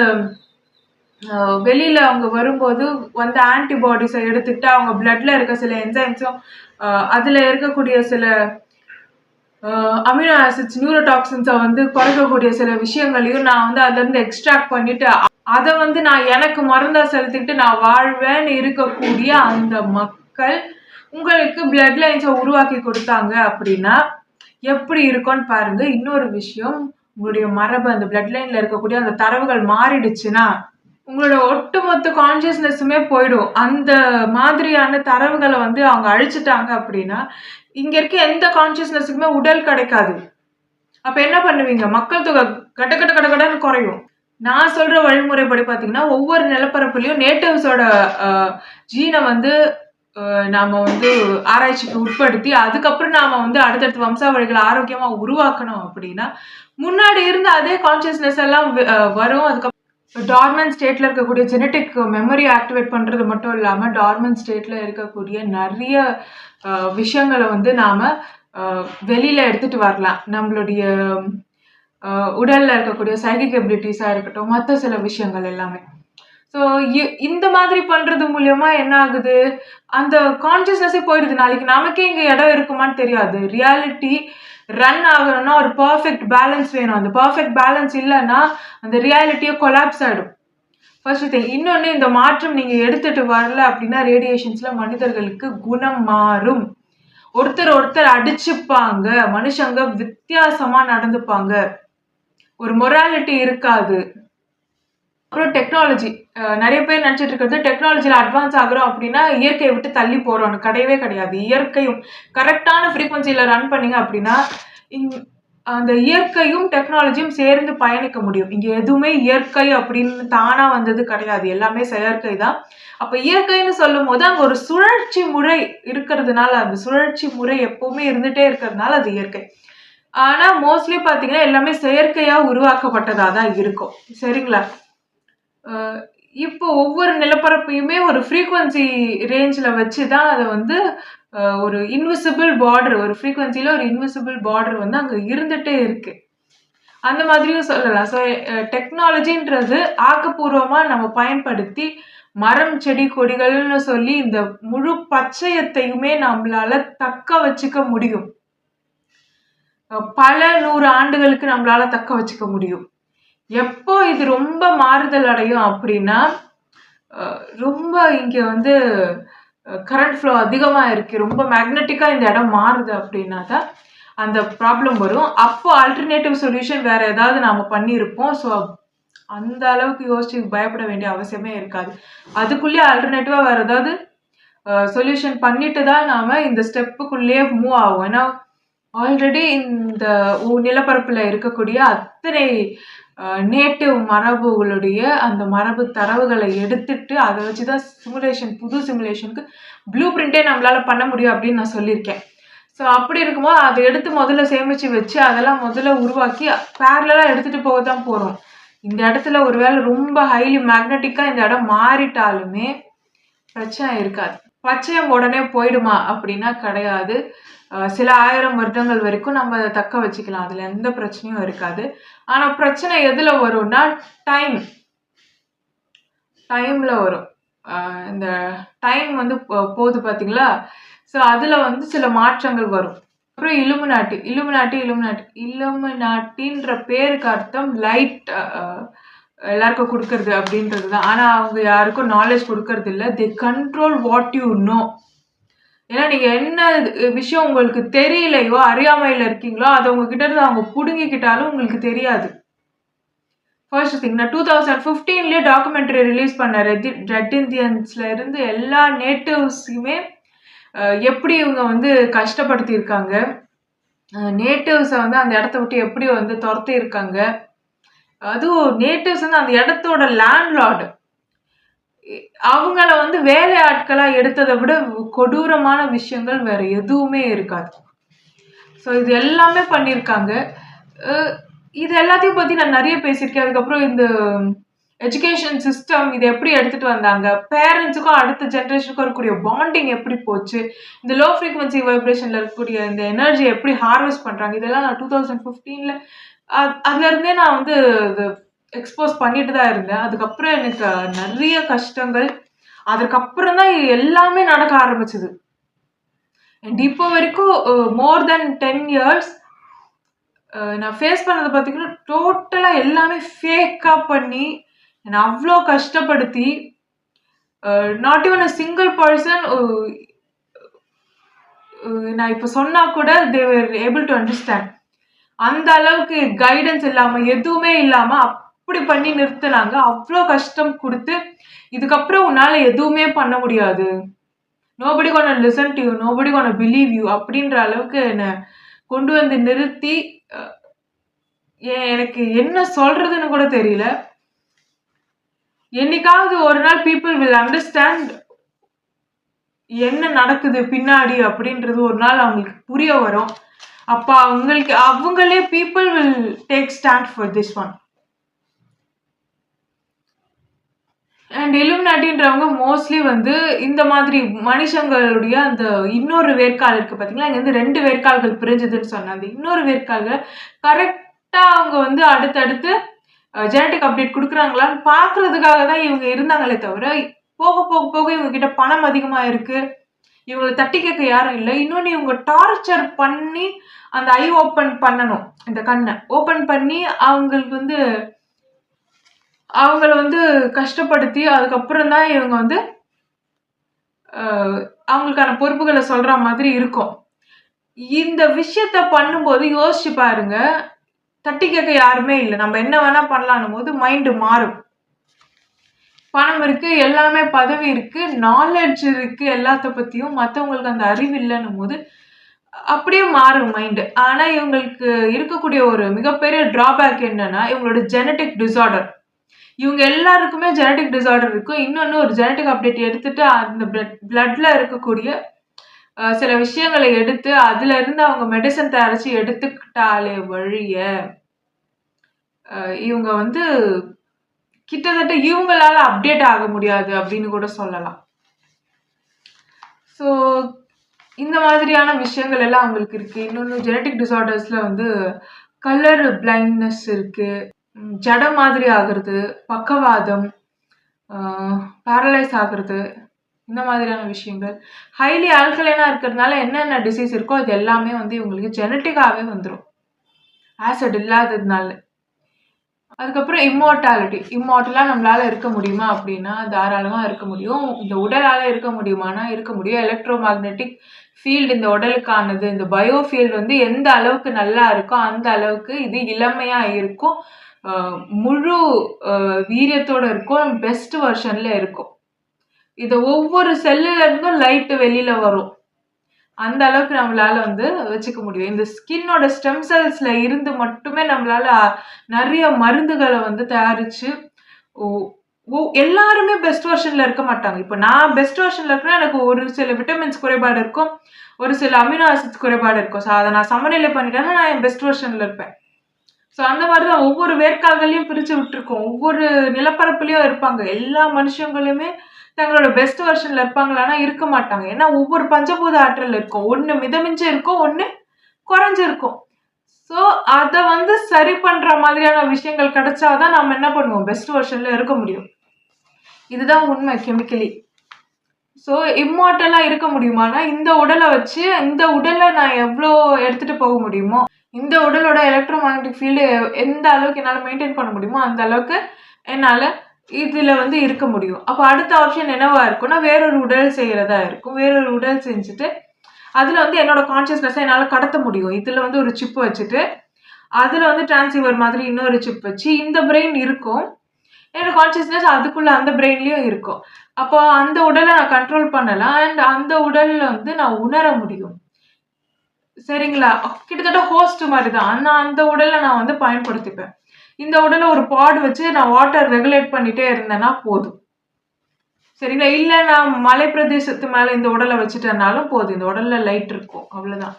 வெளியில அவங்க வரும்போது வந்து ஆன்டிபாடிஸை எடுத்துக்கிட்டு அவங்க பிளட்ல இருக்க சில என்சைம்ஸும் அதுல இருக்கக்கூடிய சில அமினோ ஆசிட்ஸ் நியூரோடாக்சின்ஸை வந்து குறைக்கக்கூடிய சில விஷயங்களையும் நான் வந்து அதுல இருந்து எக்ஸ்ட்ராக்ட் பண்ணிட்டு அதை வந்து நான் எனக்கு மருந்தா செலுத்திட்டு நான் வாழ்வேன்னு இருக்கக்கூடிய அந்த மக்கள் உங்களுக்கு பிளட் லைன்ஸை உருவாக்கி கொடுத்தாங்க அப்படின்னா எப்படி இருக்கும்னு பாருங்க. இன்னொரு விஷயம், உங்களுடைய மரபு அந்த பிளட் லைன்ல இருக்கக்கூடிய அந்த தரவுகள் மாறிடுச்சுன்னா உங்களோட ஒட்டுமொத்த கான்சியஸ்னஸுமே போயிடும். அந்த மாதிரியான தரவுகளை வந்து அவங்க அழிச்சிட்டாங்க அப்படின்னா இங்க இருக்க எந்த கான்சியஸ்னஸுக்குமே உடல் கிடைக்காது. அப்ப என்ன பண்ணுவீங்க? மக்கள் தொகை கட்ட கட்ட கட்ட கடன்னு குறையும். நான் சொல்ற வழிமுறைப்படி பாத்தீங்கன்னா ஒவ்வொரு நிலப்பரப்புலயும் நேட்டிவ்ஸோட ஜீனை வந்து நாம வந்து ஆராய்ச்சிக்கு உட்படுத்தி அதுக்கப்புறம் நாம வந்து அடுத்தடுத்த வம்சாவழிகளை ஆரோக்கியமா உருவாக்கணும் அப்படின்னா முன்னாடி இருந்த அதே கான்சியஸ்னஸ் எல்லாம் வரும். அதுக்கப்புறம் டார்மன் ஸ்டேட்ல இருக்கக்கூடிய ஜெனட்டிக் மெமரி ஆக்டிவேட் பண்றது மட்டும் இல்லாம டார்மன் ஸ்டேட்ல இருக்கக்கூடிய நிறைய விஷயங்களை வந்து நாம வெளியில எடுத்துட்டு வரலாம். நம்மளுடைய உடல்ல இருக்கக்கூடிய சைக்கிக் எபிலிட்டிஸா இருக்கட்டும், மற்ற சில விஷயங்கள் எல்லாமே. ஸோ இந்த மாதிரி பண்றது மூலியமா என்ன ஆகுது, அந்த கான்சியஸ்னஸே போயிடுது. நாளைக்கு நமக்கே இங்க இடம் இருக்குமான்னு தெரியாது. ரியாலிட்டி ரன் ஆகணும்னா ஒரு பர்ஃபெக்ட் பேலன்ஸ் வேணும். அந்த பர்ஃபெக்ட் பேலன்ஸ் இல்லைன்னா அந்த ரியாலிட்டியே கொலாப்ஸ் ஆகிடும். First thing. இன்னொன்று, இந்த மாற்றம் நீங்க எடுத்துட்டு வரல அப்படின்னா ரேடியேஷன்ஸ்ல மனிதர்களுக்கு குணம் மாறும். ஒருத்தர் அடிச்சுப்பாங்க, மனுஷங்க வித்தியாசமா நடந்துப்பாங்க, ஒரு மொராலிட்டி இருக்காது. அப்புறம் டெக்னாலஜி, நிறைய பேர் நினச்சிட்டு இருக்கிறது டெக்னாலஜியில் அட்வான்ஸ் ஆகுறோம் அப்படின்னா இயற்கையை விட்டு தள்ளி போகிறோன்னு. கிடையவே கிடையாது. இயற்கையும் கரெக்டான ஃப்ரீக்வன்சியில் ரன் பண்ணிங்க அப்படின்னா அந்த இயற்கையும் டெக்னாலஜியும் சேர்ந்து பயணிக்க முடியும். இங்கே எதுவுமே இயற்கை அப்படின்னு தானாக வந்தது கிடையாது, எல்லாமே செயற்கை தான். அப்போ இயற்கைன்னு சொல்லும் போது அங்கே ஒரு சுழற்சி முறை இருக்கிறதுனால, அந்த சுழற்சி முறை எப்பவுமே இருந்துகிட்டே இருக்கிறதுனால அது இயற்கை. ஆனால் மோஸ்ட்லி பார்த்தீங்கன்னா எல்லாமே செயற்கையாக உருவாக்கப்பட்டதாக தான் இருக்கும். சரிங்களா? இப்போ ஒவ்வொரு நிலப்பரப்பையுமே ஒரு ஃப்ரீக்வன்சி ரேஞ்சில் வச்சு தான் அதை வந்து ஒரு இன்விசிபிள் பார்டர், ஒரு ஃப்ரீக்வன்சியில் ஒரு இன்விசிபிள் பார்டர் வந்து அங்கே இருந்துகிட்டே இருக்கு. அந்த மாதிரியும் சொல்லலாம். ஸோ டெக்னாலஜின்றது ஆக்கப்பூர்வமாக நம்ம பயன்படுத்தி மரம் செடி கொடிகள்னு சொல்லி இந்த முழு பச்சையத்தையுமே நம்மளால தக்க வச்சுக்க முடியும். பல 100 ஆண்டுகளுக்கு நம்மளால தக்க வச்சுக்க முடியும். எப்போ இது ரொம்ப மாறுதல் அடையும் அப்படின்னா ரொம்ப இங்க வந்து கரண்ட் ஃப்ளோ அதிகமா இருக்கு, ரொம்ப மேக்னெட்டிக்கா இந்த இடம் மாறுது அப்படின்னா தான் அந்த ப்ராப்ளம் வரும். அப்போ ஆல்டர்னேட்டிவ் சொல்யூஷன் வேற ஏதாவது நாம பண்ணியிருப்போம். ஸோ அந்த அளவுக்கு யோசிச்சு பயப்பட வேண்டிய அவசியமே இருக்காது. அதுக்குள்ளேயே ஆல்டர்னேட்டிவா வேற ஏதாவது சொல்யூஷன் பண்ணிட்டு தான் நாம இந்த ஸ்டெப்புக்குள்ளேயே மூவ் ஆகும். ஏன்னா ஆல்ரெடி இந்த நிலப்பரப்புல இருக்கக்கூடிய அத்தனை நேட்டிவ் மரபுகளுடைய அந்த மரபு தரவுகளை எடுத்துட்டு அதை வச்சுதான் சிமுலேஷன், புது சிமுலேஷனுக்கு ப்ளூ பிரிண்டே நம்மளால பண்ண முடியும் அப்படின்னு நான் சொல்லியிருக்கேன். ஸோ அப்படி இருக்கும்போது அதை எடுத்து முதல்ல சேமிச்சு வச்சு அதெல்லாம் முதல்ல உருவாக்கி பேரலா எடுத்துட்டு போக தான் போறோம். இந்த இடத்துல ஒருவேளை ரொம்ப ஹைலி மேக்னட்டிக்கா இந்த இடம் மாறிட்டாலுமே பிரச்சனை இருக்காது. பச்சையம் உடனே போயிடுமா அப்படின்னா கிடையாது. சில 1000 வருடங்கள் வரைக்கும் நம்ம அதை தக்க வச்சுக்கலாம், அதுல எந்த பிரச்சனையும் இருக்காது. ஆனா பிரச்சனை எதுல வரும்னா டைம்ல வரும். இந்த டைம் வந்து போகுது பாத்தீங்களா? ஸோ அதுல வந்து சில மாற்றங்கள் வரும். அப்புறம் இலுமினாட்டின்ற பேருக்கு அர்த்தம் லைட் எல்லாருக்கும் கொடுக்கறது அப்படின்றது தான். ஆனா அவங்க யாருக்கும் நாலேஜ் கொடுக்கறது இல்லை. தே கண்ட்ரோல் வாட் யூ நோ. ஏன்னா நீங்க என்ன விஷயம் உங்களுக்கு தெரியலையோ, அறியாமையில இருக்கீங்களோ, அதை உங்ககிட்ட இருந்து அவங்க புடுங்கிக்கிட்டாலும் உங்களுக்கு தெரியாது. ஃபர்ஸ்ட் திங், நான் 2015 டாக்குமெண்ட்ரி ரிலீஸ் பண்ண ரெட் இந்தியன்ஸ்ல இருந்து எல்லா நேட்டிவ்ஸுமே எப்படி இவங்க வந்து கஷ்டப்படுத்தி இருக்காங்க, நேட்டிவ்ஸை வந்து அந்த இடத்த விட்டு எப்படி வந்து துரத்தி இருக்காங்க. அதுவும் நேட்டிவ்ஸ் வந்து அந்த இடத்தோட லேண்ட்லார்டு, அவங்கள வந்து வேலை ஆட்களா எடுத்ததை விட கொடூரமான விஷயங்கள் வேற எதுவுமே இருக்காது. ஸோ இது எல்லாமே பண்ணியிருக்காங்க. இது எல்லாத்தையும் பத்தி நான் நிறைய பேசியிருக்கேன். அதுக்கப்புறம் இந்த எஜுகேஷன் சிஸ்டம் இதை எப்படி எடுத்துட்டு வந்தாங்க, பேரண்ட்ஸுக்கும் அடுத்த ஜென்ரேஷனுக்கும் இருக்கக்கூடிய பாண்டிங் எப்படி போச்சு, இந்த லோ ஃப்ரீக்வன்சி வைப்ரேஷன்ல இருக்கக்கூடிய இந்த எனர்ஜி எப்படி ஹார்வெஸ்ட் பண்றாங்க, இதெல்லாம் நான் 2015 அதுல இருந்தே நான் வந்து எக்ஸ்போஸ் பண்ணிட்டு தான் இருந்தேன். அதுக்கப்புறம் எனக்கு நிறைய கஷ்டங்கள், அதுக்கப்புறம் தான் எல்லாமே நடக்க ஆரம்பிச்சது. அண்ட் இப்போ வரைக்கும் மோர் தென் 10 இயர்ஸ் நான் ஃபேஸ் பண்ணது பார்த்தீங்கன்னா, டோட்டலா எல்லாமே ஃபேக்கா பண்ணி, என்ன அவ்ளோ கஷ்டப்படுத்தி, not even a single person நான் இப்ப சொன்னா கூட தே வர் ஏபிள் டு அண்டர்ஸ்டாண்ட். அந்த அளவுக்கு கைடன்ஸ் இல்லாம, எதுவுமே இல்லாம அப்படி பண்ணி நிறுத்துனாங்க. அவ்ளோ கஷ்டம் குடுத்து, இதுக்கப்புறம் உன்னால எதுவுமே பண்ண முடியாது. Nobody gonna listen to you, nobody gonna believe you அப்படின்ற அளவுக்கு என்ன கொண்டு வந்து நிறுத்தி, எனக்கு என்ன சொல்றதுன்னு கூட தெரியல. என்னைக்காவது ஒரு நாள் பீப்புள் வில் அண்டர்ஸ்டாண்ட் என்ன நடக்குது பின்னாடி அப்படின்றது ஒரு நாள் அவங்களுக்கு புரிய வரும். அப்ப அவங்களே people will take stand for this one. And இலுமினாட்டின்றவங்க மோஸ்ட்லி வந்து இந்த மாதிரி மனுஷங்களுடைய அந்த இன்னொரு வேர்க்கால் இருக்கு பார்த்தீங்களா, இங்க வந்து 2 வேர்க்கால்கள் பிரிஞ்சதுன்னு சொன்னேன். அந்த இன்னொரு வேர்க்கால்கள் கரெக்டா அவங்க வந்து அடுத்தடுத்து ஜெனடிக் அப்டேட் கொடுக்குறாங்களான்னு பார்க்கறதுக்காக தான் இவங்க இருந்தாங்களே தவிர, போக போக போக இவங்க கிட்ட பணம் அதிகமா இருக்கு, இவங்களை தட்டி கேட்க யாரும் இல்லை. இன்னொன்று இவங்க டார்ச்சர் பண்ணி அந்த ஐ ஓப்பன் பண்ணணும், இந்த கண்ணை ஓப்பன் பண்ணி அவங்களுக்கு வந்து அவங்கள வந்து கஷ்டப்படுத்தி அதுக்கப்புறம் தான் இவங்க வந்து அவங்களுக்கான பொறுப்புகளை சொல்ற மாதிரி இருக்கும். இந்த விஷயத்த பண்ணும்போது யோசிச்சு பாருங்க, தட்டி கேட்க யாருமே இல்லை, நம்ம என்ன வேணா பண்ணலான்னும் போது மைண்டு மாறும். பணம் இருக்கு, எல்லாமே பதவி இருக்கு, நாலேஜ் இருக்கு, எல்லாத்த பத்தியும் மற்றவங்களுக்கு அந்த அறிவு இல்லைன்னும் போது அப்படியே மாறும் மைண்டு. ஆனா இவங்களுக்கு இருக்கக்கூடிய ஒரு மிகப்பெரிய டிராபேக் என்னன்னா, இவங்களோட ஜெனடிக் டிசார்டர். இவங்க எல்லாருக்குமே ஜெனடிக் டிசார்டர் இருக்கும். இன்னொன்னு ஒரு ஜெனடிக் அப்டேட் எடுத்துட்டு அந்த பிளட்ல இருக்கக்கூடிய சில விஷயங்களை எடுத்து அதுல இருந்து அவங்க மெடிசன் தயாரிச்சு எடுத்துக்கிட்டாலே வழிய இவங்க வந்து கிட்டத்தட்ட இவங்களால அப்டேட் ஆக முடியாது அப்படின்னு கூட சொல்லலாம். ஸோ இந்த மாதிரியான விஷயங்கள் எல்லாம் அவங்களுக்கு இருக்கு. இன்னொன்று ஜெனடிக் டிசார்டர்ஸ்ல வந்து கலர் பிளைண்ட்னஸ் இருக்கு, ஜட மாதிரி ஆகுறது, பக்கவாதம், பேரலைஸ் ஆகுறது, இந்த மாதிரியான விஷயங்கள். ஹைலி ஆல்கலைனா இருக்கிறதுனால என்னென்ன டிசீஸ் இருக்கோ அது எல்லாமே வந்து இவங்களுக்கு ஜெனட்டிக்காகவே வந்துடும், ஆசிட் இல்லாததுனால. அதுக்கப்புறம் இம்மார்டலாக நம்மளால இருக்க முடியுமா அப்படின்னா தாராளமாக இருக்க முடியும். இந்த உடலால் இருக்க முடியுமானா இருக்க முடியும். எலக்ட்ரோ மேக்னெட்டிக் ஃபீல்டு இந்த உடலுக்கானது. இந்த பயோ ஃபீல்டு வந்து எந்த அளவுக்கு நல்லா இருக்கோ அந்த அளவுக்கு இது இளமையாக இருக்கும், முழு வீரியத்தோடு இருக்கும், பெஸ்ட் வெர்ஷன்ல இருக்கும். இதை ஒவ்வொரு செல்லுல இருந்தும் லைட்டு வெளியில வரும், அந்த அளவுக்கு நம்மளால வந்து வச்சுக்க முடியும். இந்த ஸ்கின்னோட ஸ்டெம் செல்ஸ்ல இருந்து மட்டுமே நம்மளால நிறைய மருந்துகளை வந்து தயாரிச்சு எல்லாருமே பெஸ்ட் வெர்ஷன்ல இருக்க மாட்டாங்க. இப்போ நான் பெஸ்ட் வெர்ஷன்ல இருக்கேன்னா எனக்கு ஒரு சில விட்டமின்ஸ் குறைபாடு இருக்கும், ஒரு சில அமினோ ஆசிட்ஸ் குறைபாடு இருக்கும். ஸோ அதை நான் சமநிலை பண்ணிட்டேன்னா நான் என் பெஸ்ட் வெர்ஷன்ல இருப்பேன். ஸோ அந்த மாதிரி தான் ஒவ்வொரு வேர்க்கால்களையும் பிரித்து விட்டுருக்கோம். ஒவ்வொரு நிலப்பரப்புலையும் இருப்பாங்க. எல்லா மனுஷங்களுமே தங்களோட பெஸ்ட் வெர்ஷன்ல இருப்பாங்களான்னா இருக்க மாட்டாங்க. ஏன்னா ஒவ்வொரு பஞ்சபூத ஆற்றல் இருக்கும், ஒன்று மிதமிஞ்சு இருக்கும், ஒன்று குறைஞ்சு இருக்கும். ஸோ அதை வந்து சரி பண்ற மாதிரியான விஷயங்கள் கிடைச்சாதான் நம்ம என்ன பண்ணுவோம், பெஸ்ட் வெர்ஷன்ல இருக்க முடியும். இதுதான் உண்மை கெமிக்கலி. ஸோ இம்மார்டலாக இருக்க முடியுமானா இந்த உடலை வச்சு இந்த உடலை நான் எவ்வளோ எடுத்துட்டு போக முடியுமோ, இந்த உடலோட எலக்ட்ரோ மேக்னெட்டிக் ஃபீல்டு எந்த அளவுக்கு என்னால் மெயின்டைன் பண்ண முடியுமோ அந்த அளவுக்கு என்னால் இதில் வந்து இருக்க முடியும். அப்போ அடுத்த ஆப்ஷன் என்னவா இருக்கும்னா வேறொரு உடல் செய்கிறதா இருக்கும். வேறொரு உடல் செஞ்சுட்டு அதில் வந்து என்னோட கான்சியஸ்னஸை என்னால் கடத்த முடியும். இதில் வந்து ஒரு சிப் வச்சுட்டு அதில் வந்து டிரான்ஸ்சீவர் மாதிரி இன்னொரு சிப் வச்சு இந்த பிரெயின் இருக்கும், என்னோட கான்சியஸ்னஸ் அதுக்குள்ளே அந்த பிரெயின்லேயும் இருக்கும். அப்போ அந்த உடலை நான் கண்ட்ரோல் பண்ணலாம் அண்ட் அந்த உடலில் வந்து நான் உணர முடியும். சரிங்களா? கிட்டத்தட்ட ஹோஸ்ட் மாதிரி தான். ஆனால் அந்த உடலை நான் வந்து பயன்படுத்திப்பேன். இந்த உடலை ஒரு பாட் வச்சு நான் வாட்டர் ரெகுலேட் பண்ணிட்டே இருந்தேன்னா போதும். சரிங்களா? இல்லை நான் மலை பிரதேசத்து மேலே இந்த உடலை வச்சுட்டேனாலும் போதும், இந்த உடலில் லைட் இருக்கும், அவ்வளோதான்.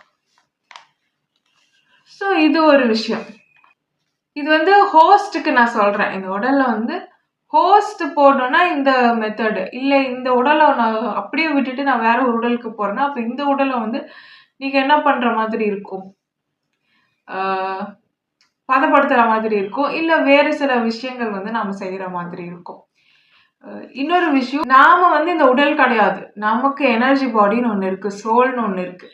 ஸோ இது ஒரு விஷயம். இது வந்து ஹோஸ்ட்டுக்கு நான் சொல்கிறேன். இந்த உடலில் வந்து ஹோஸ்ட் போடணும்னா இந்த மெத்தடு, இல்லை இந்த உடலை நான் அப்படியே விட்டுட்டு நான் வேற ஒரு உடலுக்கு போகிறேன்னா அப்போ இந்த உடலை வந்து நீங்கள் என்ன பண்ணுற மாதிரி இருக்கும், பதப்படுத்துற மாதிரி இருக்கும். இல்ல வேறு சில விஷயங்கள் வந்து நாம செய்யற மாதிரி இருக்கும். இன்னொரு விஷயம், நாம வந்து இந்த உடல் கிடையாது. நமக்கு எனர்ஜி பாடின்னு ஒண்ணு இருக்கு. சோல்ன்னு ஒண்ணு இருக்கு.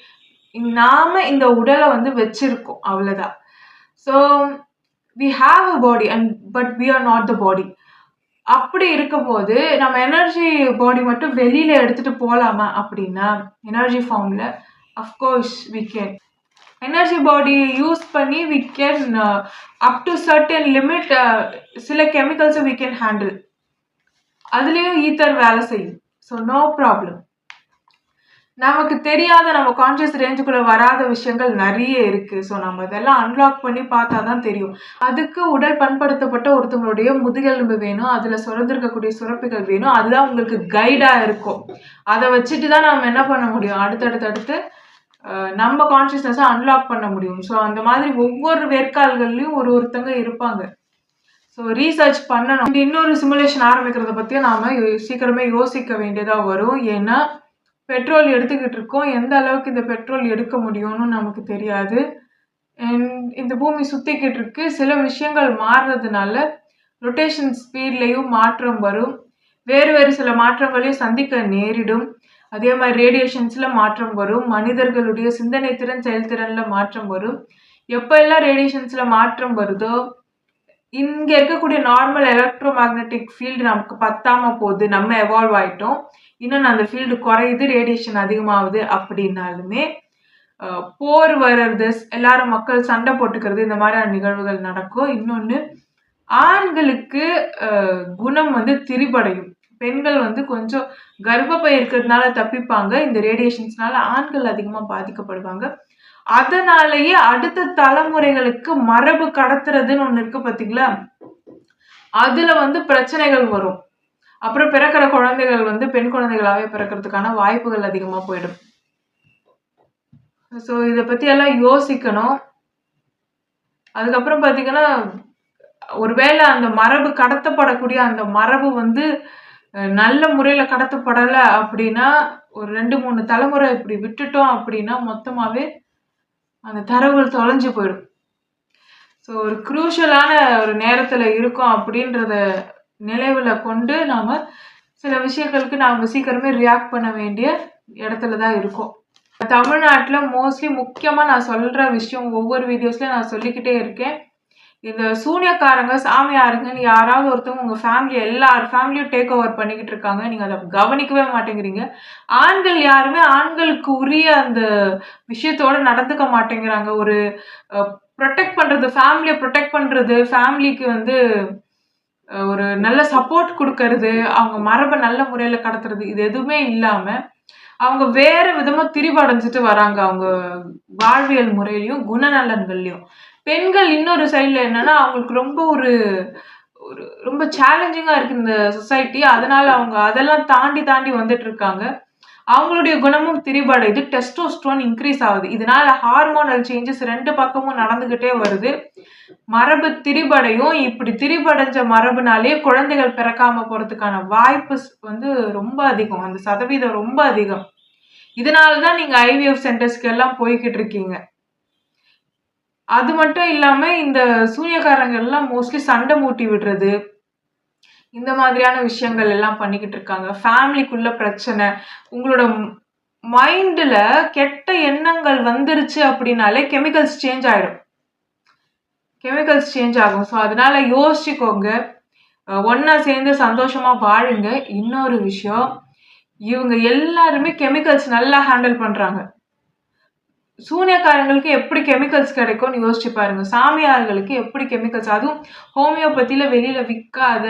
நாம இந்த உடலை வந்து வச்சிருக்கோம். அவ்வளவுதான். So we have a body but we are not the body. அப்படி இருக்கும்போது நம்ம எனர்ஜி பாடி மட்டும் வெளியில எடுத்துட்டு போலாமா அப்படின்னா, எனர்ஜி ஃபார்ம்ல of course we can. Energy body use பண்ணி we can up to certain limit சில கெமிக்கல்ஸை வி கேன் ஹேண்டில். அதுலேயும் ஈத்தர் வேலை செய்யும். So no problem. நமக்கு தெரியாத, நம்ம கான்ஷியஸ் ரேஞ்சுக்குள்ள வராத விஷயங்கள் நிறைய இருக்கு. ஸோ நம்ம இதெல்லாம் அன்லாக் பண்ணி பார்த்தா தான் தெரியும். அதுக்கு உடல் பண்படுத்தப்பட்ட ஒருத்தவங்களுடைய முதுகெலும்பு வேணும். அதில் சுரந்திருக்கக்கூடிய சுரப்பிகள் வேணும். அதுதான் உங்களுக்கு கைடாக இருக்கும். அதை வச்சுட்டு தான் நம்ம என்ன பண்ண முடியும், அடுத்தடுத்து நம்ம கான்ஷியஸ்னஸை அன்லாக் பண்ண முடியும். ஸோ அந்த மாதிரி ஒவ்வொரு வேர்க்கால்கள்லையும் ஒருத்தங்க இருப்பாங்க. ஸோ ரீசர்ச் பண்ணணும். இன்னொரு சிமுலேஷன் ஆரம்பிக்கிறத பற்றியும் நாம சீக்கிரமே யோசிக்க வேண்டியதாக வரும். ஏன்னா பெட்ரோல் எடுத்துக்கிட்டு இருக்கோம். எந்த அளவுக்கு இந்த பெட்ரோல் எடுக்க முடியும்னு நமக்கு தெரியாது. இந்த பூமி சுத்திக்கிட்டு இருக்கு. சில விஷயங்கள் மாறுறதுனால ரொட்டேஷன் ஸ்பீட்லையும் மாற்றம் வரும். வேறு சில மாற்றங்களையும் சந்திக்க நேரிடும். அதே மாதிரி ரேடியேஷன்ஸ்ல மாற்றம் வரும். மனிதர்களுடைய சிந்தனை திறன், செயல்திறன்ல மாற்றம் வரும். எப்ப எல்லாம் ரேடியேஷன்ஸ்ல மாற்றம் வருதோ, இங்க இருக்கக்கூடிய நார்மல் எலக்ட்ரோ மேக்னெட்டிக் ஃபீல்டு நமக்கு பத்தாம போகுது, நம்ம எவால்வ் ஆயிட்டோம், இன்னும் அந்த ஃபீல்டு குறையுது, ரேடியேஷன் அதிகமாகுது அப்படின்னாலுமே போர் வர்றது, எல்லாரும் மக்கள் சண்டை போட்டுக்கிறது, இந்த மாதிரியான நிகழ்வுகள் நடக்கும். இன்னொன்று, ஆண்களுக்கு குணம் வந்து திரிபடையும். பெண்கள் வந்து கொஞ்சம் கர்ப்பப்பை இருக்கிறதுனால தப்பிப்பாங்க. இந்த ரேடியேஷன்ஸ்னால ஆண்கள் அதிகமாக பாதிக்கப்படுவாங்க. அதனாலேயே அடுத்த தலைமுறைகளுக்கு மரபு கடத்துறதுன்னு ஒண்ணு இருக்கு பாத்தீங்களா, அதுல வந்து பிரச்சனைகள் வரும். அப்புறம் பிறக்கிற குழந்தைகள் வந்து பெண் குழந்தைகளாவே பிறக்கிறதுக்கான வாய்ப்புகள் அதிகமா போயிடும். ஸோ இதை பத்தி எல்லாம் யோசிக்கணும். அதுக்கப்புறம் பாத்தீங்கன்னா, ஒருவேளை அந்த மரபு கடத்தப்படக்கூடிய அந்த மரபு வந்து நல்ல முறையில கடத்தப்படல அப்படின்னா, ஒரு 2-3 தலைமுறை இப்படி விட்டுட்டோம் அப்படின்னா மொத்தமாவே அந்த தரவுகள் தொலைஞ்சு போயிடும். ஸோ ஒரு குரூஷியலான ஒரு நேரத்துல இருக்கோம் அப்படின்றத நினைவுல கொண்டு நாம சில விஷயங்களுக்கு நாம சீக்கிரமே ரியாக்ட் பண்ண வேண்டிய இடத்துல தான் இருக்கோம். தமிழ்நாட்டுல மோஸ்ட்லி முக்கியமா நான் சொல்ற விஷயம், ஒவ்வொரு வீடியோஸ்லயும் நான் சொல்லிக்கிட்டே இருக்கேன், இந்த சூனியக்காரங்க, சாமியாருங்கன்னு யாராவது ஒருத்தவங்க உங்க ஃபேமிலி, எல்லார் ஃபேமிலியும் டேக் ஓவர் பண்ணிக்கிட்டு இருக்காங்க. நீங்க அதை கவனிக்கவே மாட்டேங்கிறீங்க. ஆண்கள் யாருமே ஆண்களுக்கு உரிய அந்த விஷயத்தோட நடந்துக்க மாட்டேங்கிறாங்க. ஒரு ப்ரொடெக்ட் பண்றது, ஃபேமிலியை ப்ரொடெக்ட் பண்றது, ஃபேமிலிக்கு வந்து ஒரு நல்ல சப்போர்ட் கொடுக்கறது, அவங்க மரபை நல்ல முறையில கடத்துறது, இது எதுவுமே இல்லாம அவங்க வேற விதமா திரிவடைஞ்சிட்டு வராங்க. அவங்க வாழ்வியல் முறையிலையும் குணநலன்கள்லையும். பெண்கள் இன்னொரு சைட்ல என்னன்னா, அவங்களுக்கு ரொம்ப ஒரு ரொம்ப சேலஞ்சிங்கா இருக்கு இந்த சொசைட்டி. அதனால அவங்க அதெல்லாம் தாண்டி வந்துட்டு இருக்காங்க. அவங்களுடைய குணமும் திரிபடையுது. டெஸ்டோஸ்டரோன் இன்க்ரீஸ் ஆகுது. இதனால ஹார்மோனல் சேஞ்சஸ் 2 பக்கமும் நடந்துகிட்டே வருது. மரபு திரிபடையும். இப்படி திரிபடைஞ்ச மரபுனாலே குழந்தைகள் பிறக்காம போறதுக்கான வாய்ப்பு வந்து ரொம்ப அதிகம். அந்த சதவீதம் ரொம்ப அதிகம். இதனாலதான் நீங்க IVF சென்டர்ஸ்க்கு எல்லாம் போய்கிட்டு இருக்கீங்க. அது மட்டும் இல்லாம இந்த சூனியக்காரங்க எல்லாம் மோஸ்ட்லி சண்டை மூட்டி விடுறது, இந்த மாதிரியான விஷயங்கள் எல்லாம் பண்ணிக்கிட்டு இருக்காங்க. ஃபேமிலிக்குள்ள பிரச்சனை, உங்களோட மைண்ட்ல கெட்ட எண்ணங்கள் வந்துருச்சு அப்படின்னாலே கெமிக்கல்ஸ் சேஞ்ச் ஆயிடும். கெமிக்கல்ஸ் சேஞ்ச் ஆகும். ஸோ அதனால யோசிச்சுக்கோங்க. ஒன்னா சேர்ந்து சந்தோஷமா வாழுங்க. இன்னொரு விஷயம், இவங்க எல்லாருமே கெமிக்கல்ஸ் நல்லா ஹேண்டில் பண்றாங்க. சூனியக்காரங்களுக்கு எப்படி கெமிக்கல்ஸ் கிடைக்கும்னு யோசிச்சு பாருங்க. சாமியார்களுக்கு எப்படி கெமிக்கல்ஸ், அதுவும் ஹோமியோபதியில வெளியில விற்காத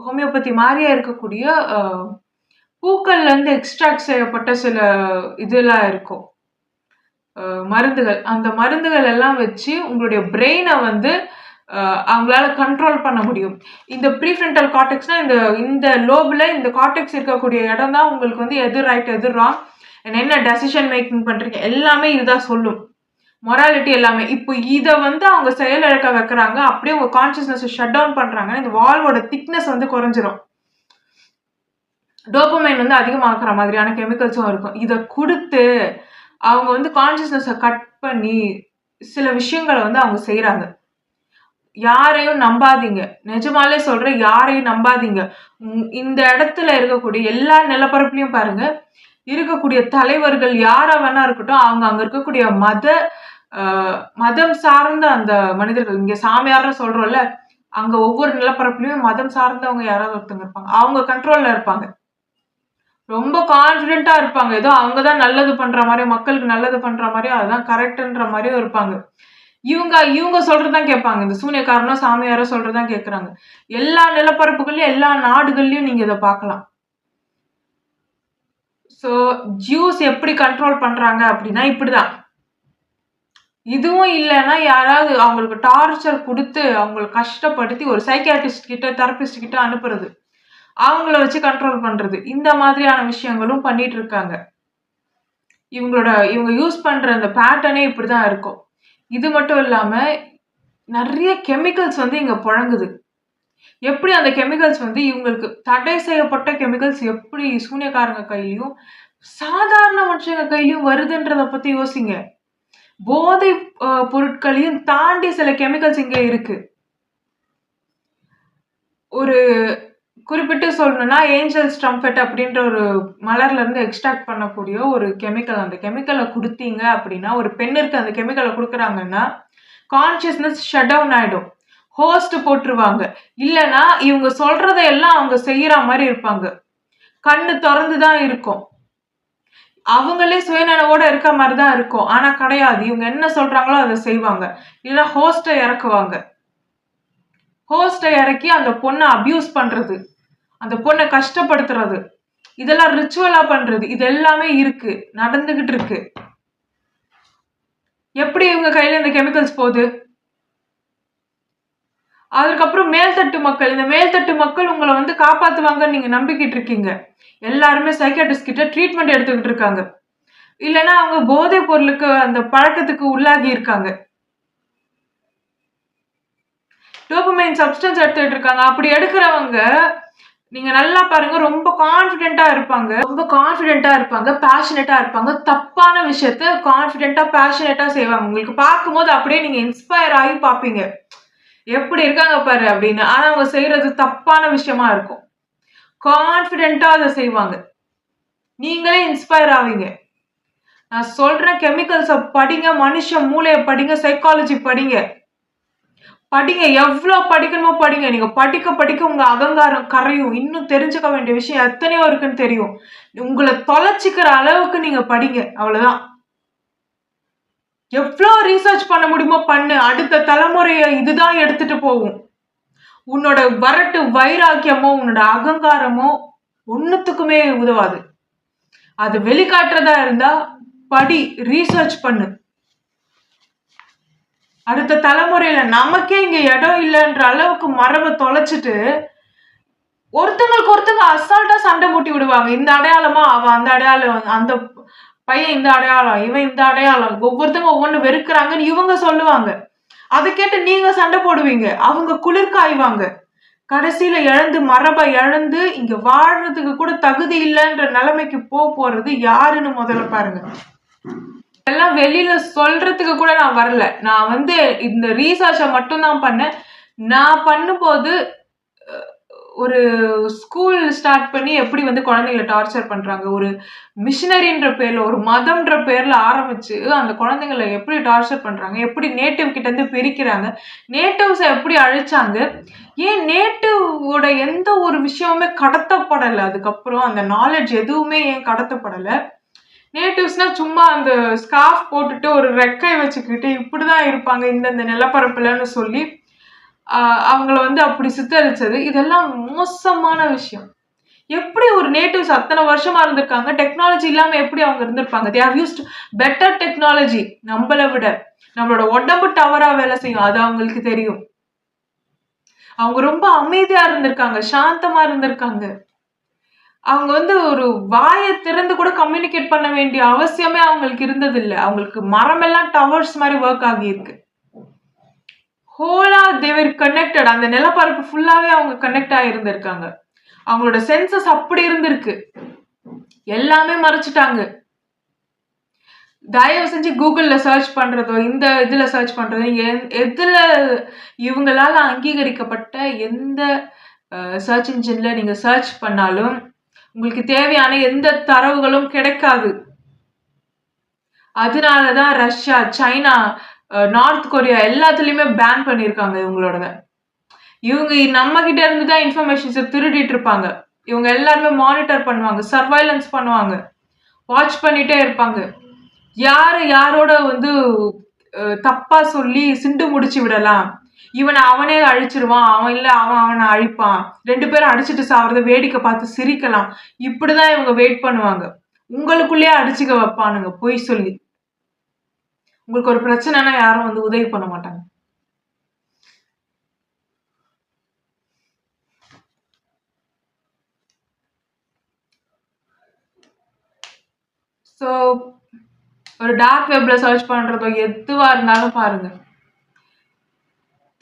ஹோமியோபதி மாதிரியா இருக்கக்கூடிய பூக்கள்ல இருந்து எக்ஸ்ட்ராக்ட் செய்யப்பட்ட சில இதெல்லாம் இருக்கும், மருந்துகள். அந்த மருந்துகள் எல்லாம் வச்சு உங்களுடைய பிரெயினை வந்து அவங்களால கண்ட்ரோல் பண்ண முடியும். இந்த ப்ரீஃப்ரண்டல் கார்டெக்ஸ்னா இந்த லோப்ல இந்த கார்டெக்ஸ் இருக்கக்கூடிய இடம் தான் உங்களுக்கு வந்து எது ரைட் எது ராங், என்ன டெசிஷன் மேக்கிங் பண்றீங்க எல்லாமே இதுதான் சொல்லும். மொராலிட்டி எல்லாமே. இப்போ இதை வந்து அவங்க செயலிழக்க வைக்கிறாங்க. அப்படியே உங்க கான்சியஸ்னஸ் ஷட் டவுன் பண்றாங்க. இந்த வால்வோட திக்னஸ் வந்து குறைஞ்சிரும். டோபமைன் வந்து அதிகமாக்குற மாதிரியான கெமிக்கல்ஸும் இருக்கும். இதை கொடுத்து அவங்க வந்து கான்சியஸ்னஸை கட் பண்ணி சில விஷயங்களை வந்து அவங்க செய்யறாங்க. யாரையும் நம்பாதீங்க. நிஜமாலே சொல்றேன், யாரையும் நம்பாதீங்க. இந்த இடத்துல இருக்கக்கூடிய எல்லா நிலப்பரப்புலயும் பாருங்க, இருக்கக்கூடிய தலைவர்கள் யாரா வேணா இருக்கட்டும், அவங்க அங்க இருக்கக்கூடிய மதம் சார்ந்த அந்த மனிதர்கள், இங்க சாமியார்னு சொல்றோம்ல, அங்க ஒவ்வொரு நிலப்பரப்புலயும் மதம் சார்ந்தவங்க யாராவது ஒருத்தவங்க இருப்பாங்க. அவங்க கண்ட்ரோல்ல இருப்பாங்க. ரொம்ப கான்ஃபிடென்ட்டா இருப்பாங்க. ஏதோ அவங்க தான் நல்லது பண்ற மாதிரியும், மக்களுக்கு நல்லது பண்ற மாதிரியும், அதுதான் கரெக்ட்ன்ற மாதிரியும் இருப்பாங்க. இவங்க சொல்றதுதான் கேட்பாங்க. இந்த சூனியக்காரனோ சாமியாரோ சொல்றதுதான் கேட்கறாங்க. எல்லா நிலப்பரப்புகள்லயும் எல்லா நாடுகள்லயும் நீங்க இதை பார்க்கலாம். சோ ஜூஸ் எப்படி கண்ட்ரோல் பண்றாங்க அப்படின்னா இப்படிதான். இதுவும் இல்லைன்னா யாராவது அவங்களுக்கு டார்ச்சர் கொடுத்து அவங்களை கஷ்டப்படுத்தி ஒரு சைக்கியாட்ரிஸ்ட் கிட்ட தெரபிஸ்ட் கிட்ட அனுப்புறது, அவங்கள வச்சு கண்ட்ரோல் பண்றது, இந்த மாதிரியான விஷயங்களும் பண்ணிட்டு இருக்காங்க. இவங்க யூஸ் பண்ற அந்த பேட்டர்னே இப்படிதான் இருக்கும். இது மட்டும் இல்லாம நிறைய கெமிக்கல்ஸ் வந்து இங்க புழங்குது. எப்படி அந்த கெமிக்கல்ஸ் வந்து இவங்களுக்கு தடை செய்யப்பட்ட கெமிக்கல்ஸ் எப்படி சூனியக்காரங்க கையிலயும் சாதாரண மனுஷங்க கையிலயும் வருதுன்றத பத்தி யோசிங்க. போதை பொருட்களையும் தாண்டி சில கெமிக்கல்ஸ் இங்க இருக்கு. ஒரு குறிப்பிட்டு சொல்லணும்னா ஏஞ்சல்ஸ் ட்ரம்பெட் அப்படின்ற ஒரு மலர்ல இருந்து எக்ஸ்ட்ராக்ட் பண்ணக்கூடிய ஒரு கெமிக்கல். அந்த கெமிக்கலை கொடுத்தீங்க அப்படின்னா, ஒரு பெண்ணிற்கு அந்த கெமிக்கலை கொடுக்குறாங்கன்னா கான்சியஸ்னஸ் ஷட் டவுன் ஆயிடும். ஹோஸ்ட் போட்டுருவாங்க. இல்லைன்னா இவங்க சொல்றதையெல்லாம் அவங்க செய்யற மாதிரி இருப்பாங்க. கண்ணு திறந்துதான் இருக்கும். அவங்களே சுயநனவோட இருக்க மாதிரிதான் இருக்கும். ஆனா கிடையாது. இவங்க என்ன சொல்றாங்களோ அதை செய்வாங்க. இல்ல ஹோஸ்ட இறக்குவாங்க. ஹோஸ்ட இறக்கி அந்த பொண்ணை அபியூஸ் பண்றது, அந்த பொண்ணை கஷ்டப்படுத்துறது, இதெல்லாம் ரிச்சுவலா பண்றது, இது எல்லாமே இருக்கு, நடந்துகிட்டு இருக்கு. எப்படி இவங்க கையில இந்த கெமிக்கல்ஸ் போகுது? அதுக்கப்புறம் மேல்தட்டு மக்கள், இந்த மேல்தட்டு மக்கள் உங்களை வந்து காப்பாத்துவாங்கன்னு நீங்க நம்பிக்கிட்டு இருக்கீங்க. எல்லாருமே சைக்காட்ரிஸ்ட் கிட்ட ட்ரீட்மெண்ட் எடுத்துக்கிட்டு இருக்காங்க. இல்லைன்னா அவங்க போதை பொருளுக்கு அந்த பழக்கத்துக்கு உள்ளாகி இருக்காங்க. டோபமைன் சப்ஸ்டன்ஸ் எடுத்துக்கிட்டு இருக்காங்க. அப்படி எடுக்கிறவங்க நீங்க நல்லா பாருங்க, ரொம்ப கான்பிடென்ட்டா இருப்பாங்க, பேஷனேட்டா இருப்பாங்க. தப்பான விஷயத்த கான்பிடென்ட்டா பேஷனேட்டா செய்வாங்க. உங்களுக்கு பார்க்கும்போது அப்படியே நீங்க இன்ஸ்பயர் ஆகி பார்ப்பீங்க, எப்படி இருக்காங்க பாரு அப்படின்னு. ஆனா அவங்க செய்யறது தப்பான விஷயமா இருக்கும். கான்பிடென்ட்டா அதை செய்வாங்க. நீங்களே இன்ஸ்பயர் ஆவீங்க. நான் சொல்றேன், கெமிக்கல்ஸை படிங்க, மனுஷ மூளையை படிங்க, சைக்காலஜி படிங்க. எவ்வளவு படிக்கணுமோ படிங்க. நீங்க படிக்க உங்க அகங்காரம் கரையும். இன்னும் தெரிஞ்சுக்க வேண்டிய விஷயம் எத்தனையோ இருக்குன்னு தெரியும். உங்களை தொலைச்சிக்கிற அளவுக்கு நீங்க படிங்க. அவ்வளவுதான். எவ்வளவு ரீசர்ச் பண்ண முடியுமோ பண்ணு. அடுத்த தலைமுறையை இதுதான் எடுத்துட்டு போகும். உன்னோட வரட்டு வைராக்கியமோ உன்னோட அகங்காரமோ ஒன்னுத்துக்குமே உதவாது. அது வெளிக்காட்டுறதா இருந்தா படி, ரீசர்ச் பண்ணு. அடுத்த தலைமுறையில நமக்கே இங்க இடம் இல்லைன்ற அளவுக்கு மரபை தொலைச்சிட்டு ஒருத்தங்களுக்கு ஒருத்தங்க அசால்ட்டா சண்டை மூட்டி விடுவாங்க. இந்த அடையாளமா, அவன் அந்த அடையாளம், அந்த பையன் இந்த அடையாளம், இவன் இந்த அடையாளம், ஒவ்வொருத்தங்க ஒவ்வொன்னு வெறுக்கிறாங்கன்னு இவங்க சொல்லுவாங்க. அதை கேட்டு நீங்க சண்டை போடுவீங்க. அவங்க குளிர் காய்வாங்க. கடைசியில மரபை இழந்து இங்க வாழ்றதுக்கு கூட தகுதி இல்லைன்ற நிலைமைக்கு போறது யாருன்னு முதல்ல பாருங்க. எல்லாம் வெளியில சொல்றதுக்கு கூட நான் வரல. நான் வந்து இந்த ரீசர்ச்சை மட்டும்தான் பண்ணேன். நான் பண்ணும்போது ஒரு ஸ்கூல் ஸ்டார்ட் பண்ணி எப்படி வந்து குழந்தைங்களை டார்ச்சர் பண்றாங்க, ஒரு மிஷினரின்ற பேர்ல, ஒரு மதம்ன்ற பேர்ல ஆரம்பிச்சு அந்த குழந்தைங்களை எப்படி டார்ச்சர் பண்றாங்க, எப்படி நேட்டிவ் கிட்ட இருந்து பிரிக்கிறாங்க, நேட்டிவ்ஸை எப்படி அழிச்சாங்க, ஏன் நேட்டிவோட எந்த ஒரு விஷயமுமே கடத்தப்படலை, அதுக்கப்புறம் அந்த நாலேஜ் எதுவுமே ஏன் கடத்தப்படலை. நேட்டிவ்ஸ்னா சும்மா அந்த ஸ்கார்ஃப் போட்டுட்டு ஒரு ரெக்கை வச்சுக்கிட்டு இப்படிதான் இருப்பாங்க இந்த நிலப்பரப்புலன்னு சொல்லி அவங்கள வந்து அப்படி சித்தரிச்சது. இதெல்லாம் மோசமான விஷயம். எப்படி ஒரு நேட்டிவ்ஸ் அத்தனை வருஷமா இருந்திருக்காங்க, டெக்னாலஜி இல்லாம எப்படி அவங்க இருந்திருப்பாங்க? They have used better technology. நம்மளை விட நம்மளோட உடம்பு டவரா வேலை செய்யும், அது அவங்களுக்கு தெரியும். அவங்க ரொம்ப அமைதியா இருந்திருக்காங்க, சாந்தமா இருந்திருக்காங்க. அவங்க வந்து ஒரு வாயை திறந்து கூட கம்யூனிகேட் பண்ண வேண்டிய அவசியமே அவங்களுக்கு இருந்தது இல்லை. அவங்களுக்கு மரமெல்லாம் டவர்ஸ் மாதிரி ஒர்க் ஆகியிருக்கு. ஹோலா தேவர் கனெக்டட். அந்த நிலப்பரப்பு ஃபுல்லாவே அவங்க கனெக்ட் ஆகியிருந்திருக்காங்க. அவங்களோட சென்சஸ் அப்படி இருந்திருக்கு. எல்லாமே மறைச்சிட்டாங்க. தயவு செஞ்சு கூகுளில் சர்ச் பண்ணுறதோ இந்த இதில் சர்ச் பண்ணுறதோ எதில் இவங்களால அங்கீகரிக்கப்பட்ட எந்த சர்ச் இன்ஜினில் நீங்கள் சர்ச் பண்ணாலும் உங்களுக்கு தேவையான எந்த தரவுகளும் கிடைக்காது. அதனால தான் ரஷ்யா, சைனா, நார்த் கொரியா எல்லாத்துலேயுமே பேன் பண்ணியிருக்காங்க இவங்களோட. இவங்க நம்ம கிட்ட இருந்து தான் இன்ஃபர்மேஷன்ஸை திருடிட்டு இருப்பாங்க. இவங்க எல்லாருமே மானிட்டர் பண்ணுவாங்க, சர்வைலன்ஸ் பண்ணுவாங்க, வாட்ச் பண்ணிட்டே இருப்பாங்க. யாரோட வந்து தப்பா சொல்லி சிண்டு முடிச்சு விடலாம், இவனை அவனே அழிச்சிருவான், அவனை அழிப்பான், 2 பேரும் அடிச்சுட்டு சாவறத வேடிக்கை பார்த்து சிரிக்கலாம், இப்படிதான் இவங்க வெயிட் பண்ணுவாங்க. உங்களுக்குள்ளேயே அடிச்சுக்க வைப்பானுங்க பொய் சொல்லி. உங்களுக்கு ஒரு பிரச்சனைனா யாரும் வந்து உதவி பண்ண மாட்டாங்க. ஸோ ஒரு டார்க் வெப்ல சர்ச் பண்றதோ எதுவா இருந்தாலும் பாருங்க,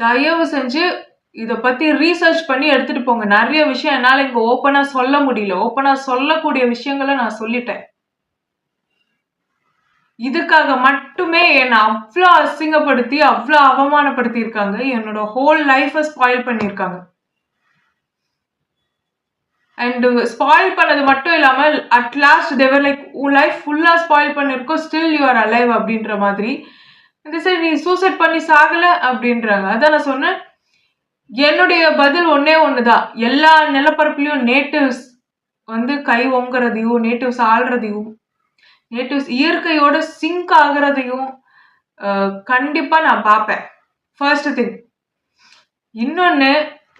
தயவு செஞ்சு இதை பத்தி ரீசர்ச் பண்ணி எடுத்துட்டு போங்க. நிறைய விஷயம் என்னால இங்க ஓப்பனா சொல்ல முடியல. ஓப்பனா சொல்லக்கூடிய விஷயங்களை நான் சொல்லிட்டேன். இதுக்காக மட்டுமே என்னை அவ்வளோ அசிங்கப்படுத்தி அவ்வளோ அவமானப்படுத்தி இருக்காங்க. என்னோட ஹோல் லைஃபை ஸ்பாயில் பண்ணியிருக்காங்க. அண்ட் ஸ்பாயில் பண்ணது மட்டும் இல்லாமல் அட் லாஸ்ட் தேவர் லைக், உன் லைஃப் ஃபுல்லாக ஸ்பாயில் பண்ணியிருக்கோம், ஸ்டில் யூ ஆர் அலைவ் அப்படின்ற மாதிரி. இந்த சரி நீ சூசைட் பண்ணி சாகலை அப்படின்றாங்க. அதான் நான் சொன்னேன், என்னுடைய பதில் ஒன்னே ஒண்ணுதான். எல்லா நிலப்பரப்புலையும் நேட்டிவ்ஸ் வந்து கை ஓங்குறதையும், நேட்டிவ்ஸ் ஆள்றதையும், நேட்டிவ்ஸ் இயற்கையோட சிங்க் ஆகுறதையும் கண்டிப்பா நான் பார்ப்பேன். First thing. இன்னொன்னு,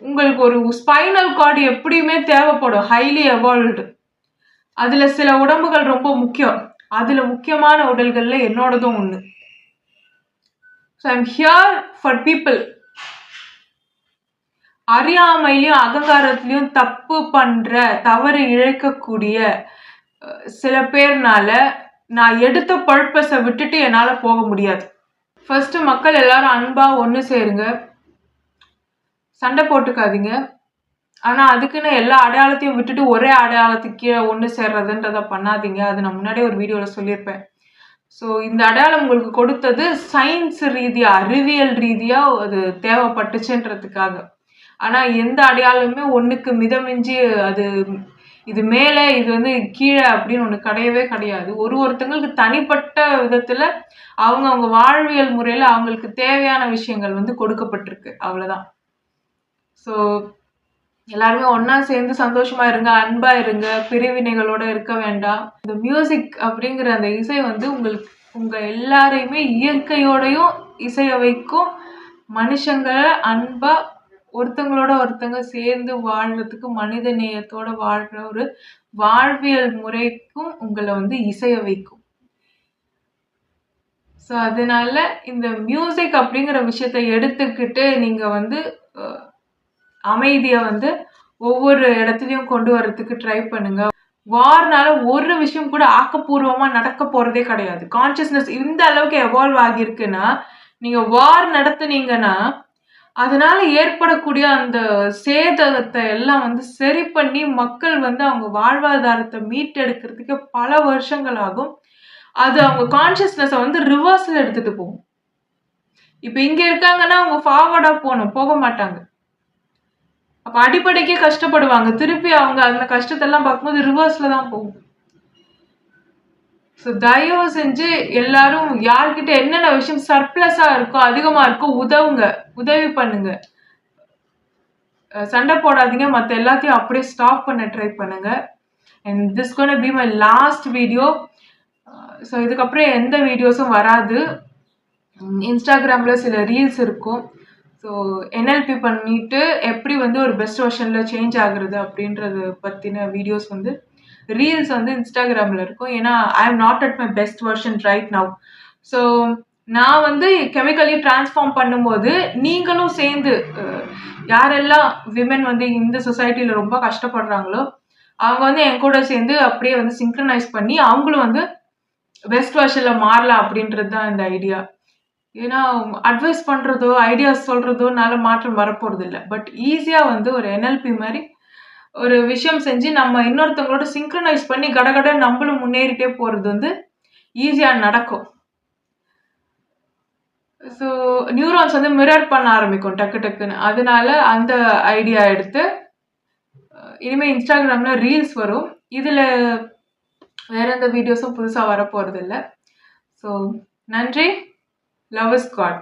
உங்களுக்கு ஒரு ஸ்பைனல் கார்டு எப்படியுமே தேவைப்படும், ஹைலி எவால்வ்டு. அதுல சில உடம்புகள் ரொம்ப முக்கியம். அதுல முக்கியமான உடல்கள்ல என்னோடதும் ஒண்ணு. So I'm here for people. அறியாமையிலையும் அகங்காரத்திலையும் தப்பு பண்ற, தவறு இழைக்கக்கூடிய சில பேர்னால நான் எடுத்த பர்பஸை விட்டுட்டு என்னால போக முடியாது. ஃபர்ஸ்ட் மக்கள் எல்லாரும் அன்பா ஒன்று சேருங்க, சண்டை போட்டுக்காதீங்க. ஆனா அதுக்குன்னு எல்லா அடையாளத்தையும் விட்டுட்டு ஒரே அடையாளத்துக்கு கீழே ஒன்று சேர்றதுன்றதை பண்ணாதீங்க. அது நான் முன்னாடியே ஒரு வீடியோவில் சொல்லியிருப்பேன். ஸோ இந்த அடையாளம் உங்களுக்கு கொடுத்தது சயின்ஸ் ரீதியா, அறிவியல் ரீதியா அது தேவைப்பட்டுச்சுன்றதுக்காக. ஆனா எந்த அடையாளமுமே ஒண்ணுக்கு மிதமிஞ்சி அது இது மேல இது வந்து கீழே அப்படின்னு ஒண்ணு கிடையவே கிடையாது. ஒருத்தங்களுக்கு தனிப்பட்ட விதத்துல அவங்க வாழ்வியல் முறையில அவங்களுக்கு தேவையான விஷயங்கள் வந்து கொடுக்கப்பட்டிருக்கு, அவ்வளவுதான். ஸோ எல்லாருமே ஒன்னா சேர்ந்து சந்தோஷமா இருங்க, அன்பா இருங்க, பிரிவினைகளோட இருக்க வேண்டாம். இந்த மியூசிக் அப்படிங்கிற அந்த இசை வந்து உங்க எல்லாரையுமே இயற்கையோடையும் இசைய வைக்கும், மனுஷங்களை அன்பா ஒருத்தங்களோட ஒருத்தங்க சேர்ந்து வாழ்றதுக்கு, மனித நேயத்தோட வாழ்ற ஒரு வாழ்வியல் முறைக்கும் உங்களை வந்து இசைய வைக்கும். ஸோ அதனால இந்த மியூசிக் அப்படிங்கிற விஷயத்த எடுத்துக்கிட்டு நீங்க வந்து அமைதியை வந்து ஒவ்வொரு இடத்துலையும் கொண்டு வர்றதுக்கு ட்ரை பண்ணுங்க. வார்னால ஒரு விஷயம் கூட ஆக்கப்பூர்வமா நடக்க போறதே கிடையாது. கான்சியஸ்னஸ் இந்த அளவுக்கு எவால்வ் ஆகியிருக்குன்னா, நீங்க வார் நடத்துனீங்கன்னா அதனால ஏற்படக்கூடிய அந்த சேதத்தை எல்லாம் வந்து சரி பண்ணி மக்கள் வந்து அவங்க வாழ்வாதாரத்தை மீட்டெடுக்கிறதுக்கு பல வருஷங்கள் ஆகும். அது அவங்க கான்சியஸ்னஸை வந்து ரிவர்ஸ்ல எடுத்துட்டு போகும். இப்ப இங்க இருக்காங்கன்னா அவங்க ஃபார்வர்டா போக மாட்டாங்க. அப்ப அடிப்படைக்கே கஷ்டப்படுவாங்க. திருப்பி அவங்க அந்த கஷ்டத்தெல்லாம் பார்க்கும்போது ரிவர்ஸ்ல தான் போகும். ஸோ தயவு செஞ்சு எல்லாரும் யார்கிட்ட என்னென்ன விஷயம் சர்ப்ளஸா இருக்கோ, அதிகமா இருக்கோ, உதவி பண்ணுங்க. சண்டை போடாதீங்க. மற்ற எல்லாத்தையும் அப்படியே ஸ்டாப் பண்ண ட்ரை பண்ணுங்க. And this gonna be my last video. So இதுக்கப்புறம் எந்த வீடியோஸும் வராது. இன்ஸ்டாகிராமில் சில ரீல்ஸ் இருக்கும். ஸோ என்எல்பி பண்ணிட்டு எப்படி வந்து ஒரு பெஸ்ட் வெர்ஷனில் சேஞ்ச் ஆகுறது அப்படின்றது பற்றின வீடியோஸ் வந்து ரீல்ஸ் வந்து இன்ஸ்டாகிராமில் இருக்கும். ஏன்னா I am not at my best version right now. So நான் வந்து கெமிக்கலி டிரான்ஸ்ஃபார்ம் பண்ணும்போது நீங்களும் சேர்ந்து, யாரெல்லாம் விமென் வந்து இந்த சொசைட்டியில் ரொம்ப கஷ்டப்படுறாங்களோ அவங்க வந்து என் கூட சேர்ந்து அப்படியே வந்து சிங்க்ரனைஸ் பண்ணி அவங்களும் வந்து பெஸ்ட் வெர்ஷனில் மாறலாம் அப்படின்றது தான் இந்த ஐடியா. ஏன்னா அட்வைஸ் பண்ணுறதோ ஐடியாஸ் சொல்கிறதோனால மாற்றம் வரப்போகிறது இல்லை. பட் ஈஸியாக வந்து ஒரு என்எல்பி மாதிரி ஒரு விஷயம் செஞ்சு நம்ம இன்னொருத்தவங்களோட சிங்க்ரனைஸ் பண்ணி கடகட நம்மளும் முன்னேறிட்டே போகிறது வந்து ஈஸியாக நடக்கும். ஸோ நியூரான்ஸ் வந்து மிரர் பண்ண ஆரம்பிக்கும் டக்கு டக்குன்னு. அதனால அந்த ஐடியா எடுத்து இனிமேல் இன்ஸ்டாகிராமில் ரீல்ஸ் வரும். இதில் வேற எந்த வீடியோஸும் புதுசாக வரப்போகிறது இல்லை. ஸோ நன்றி. Love is God.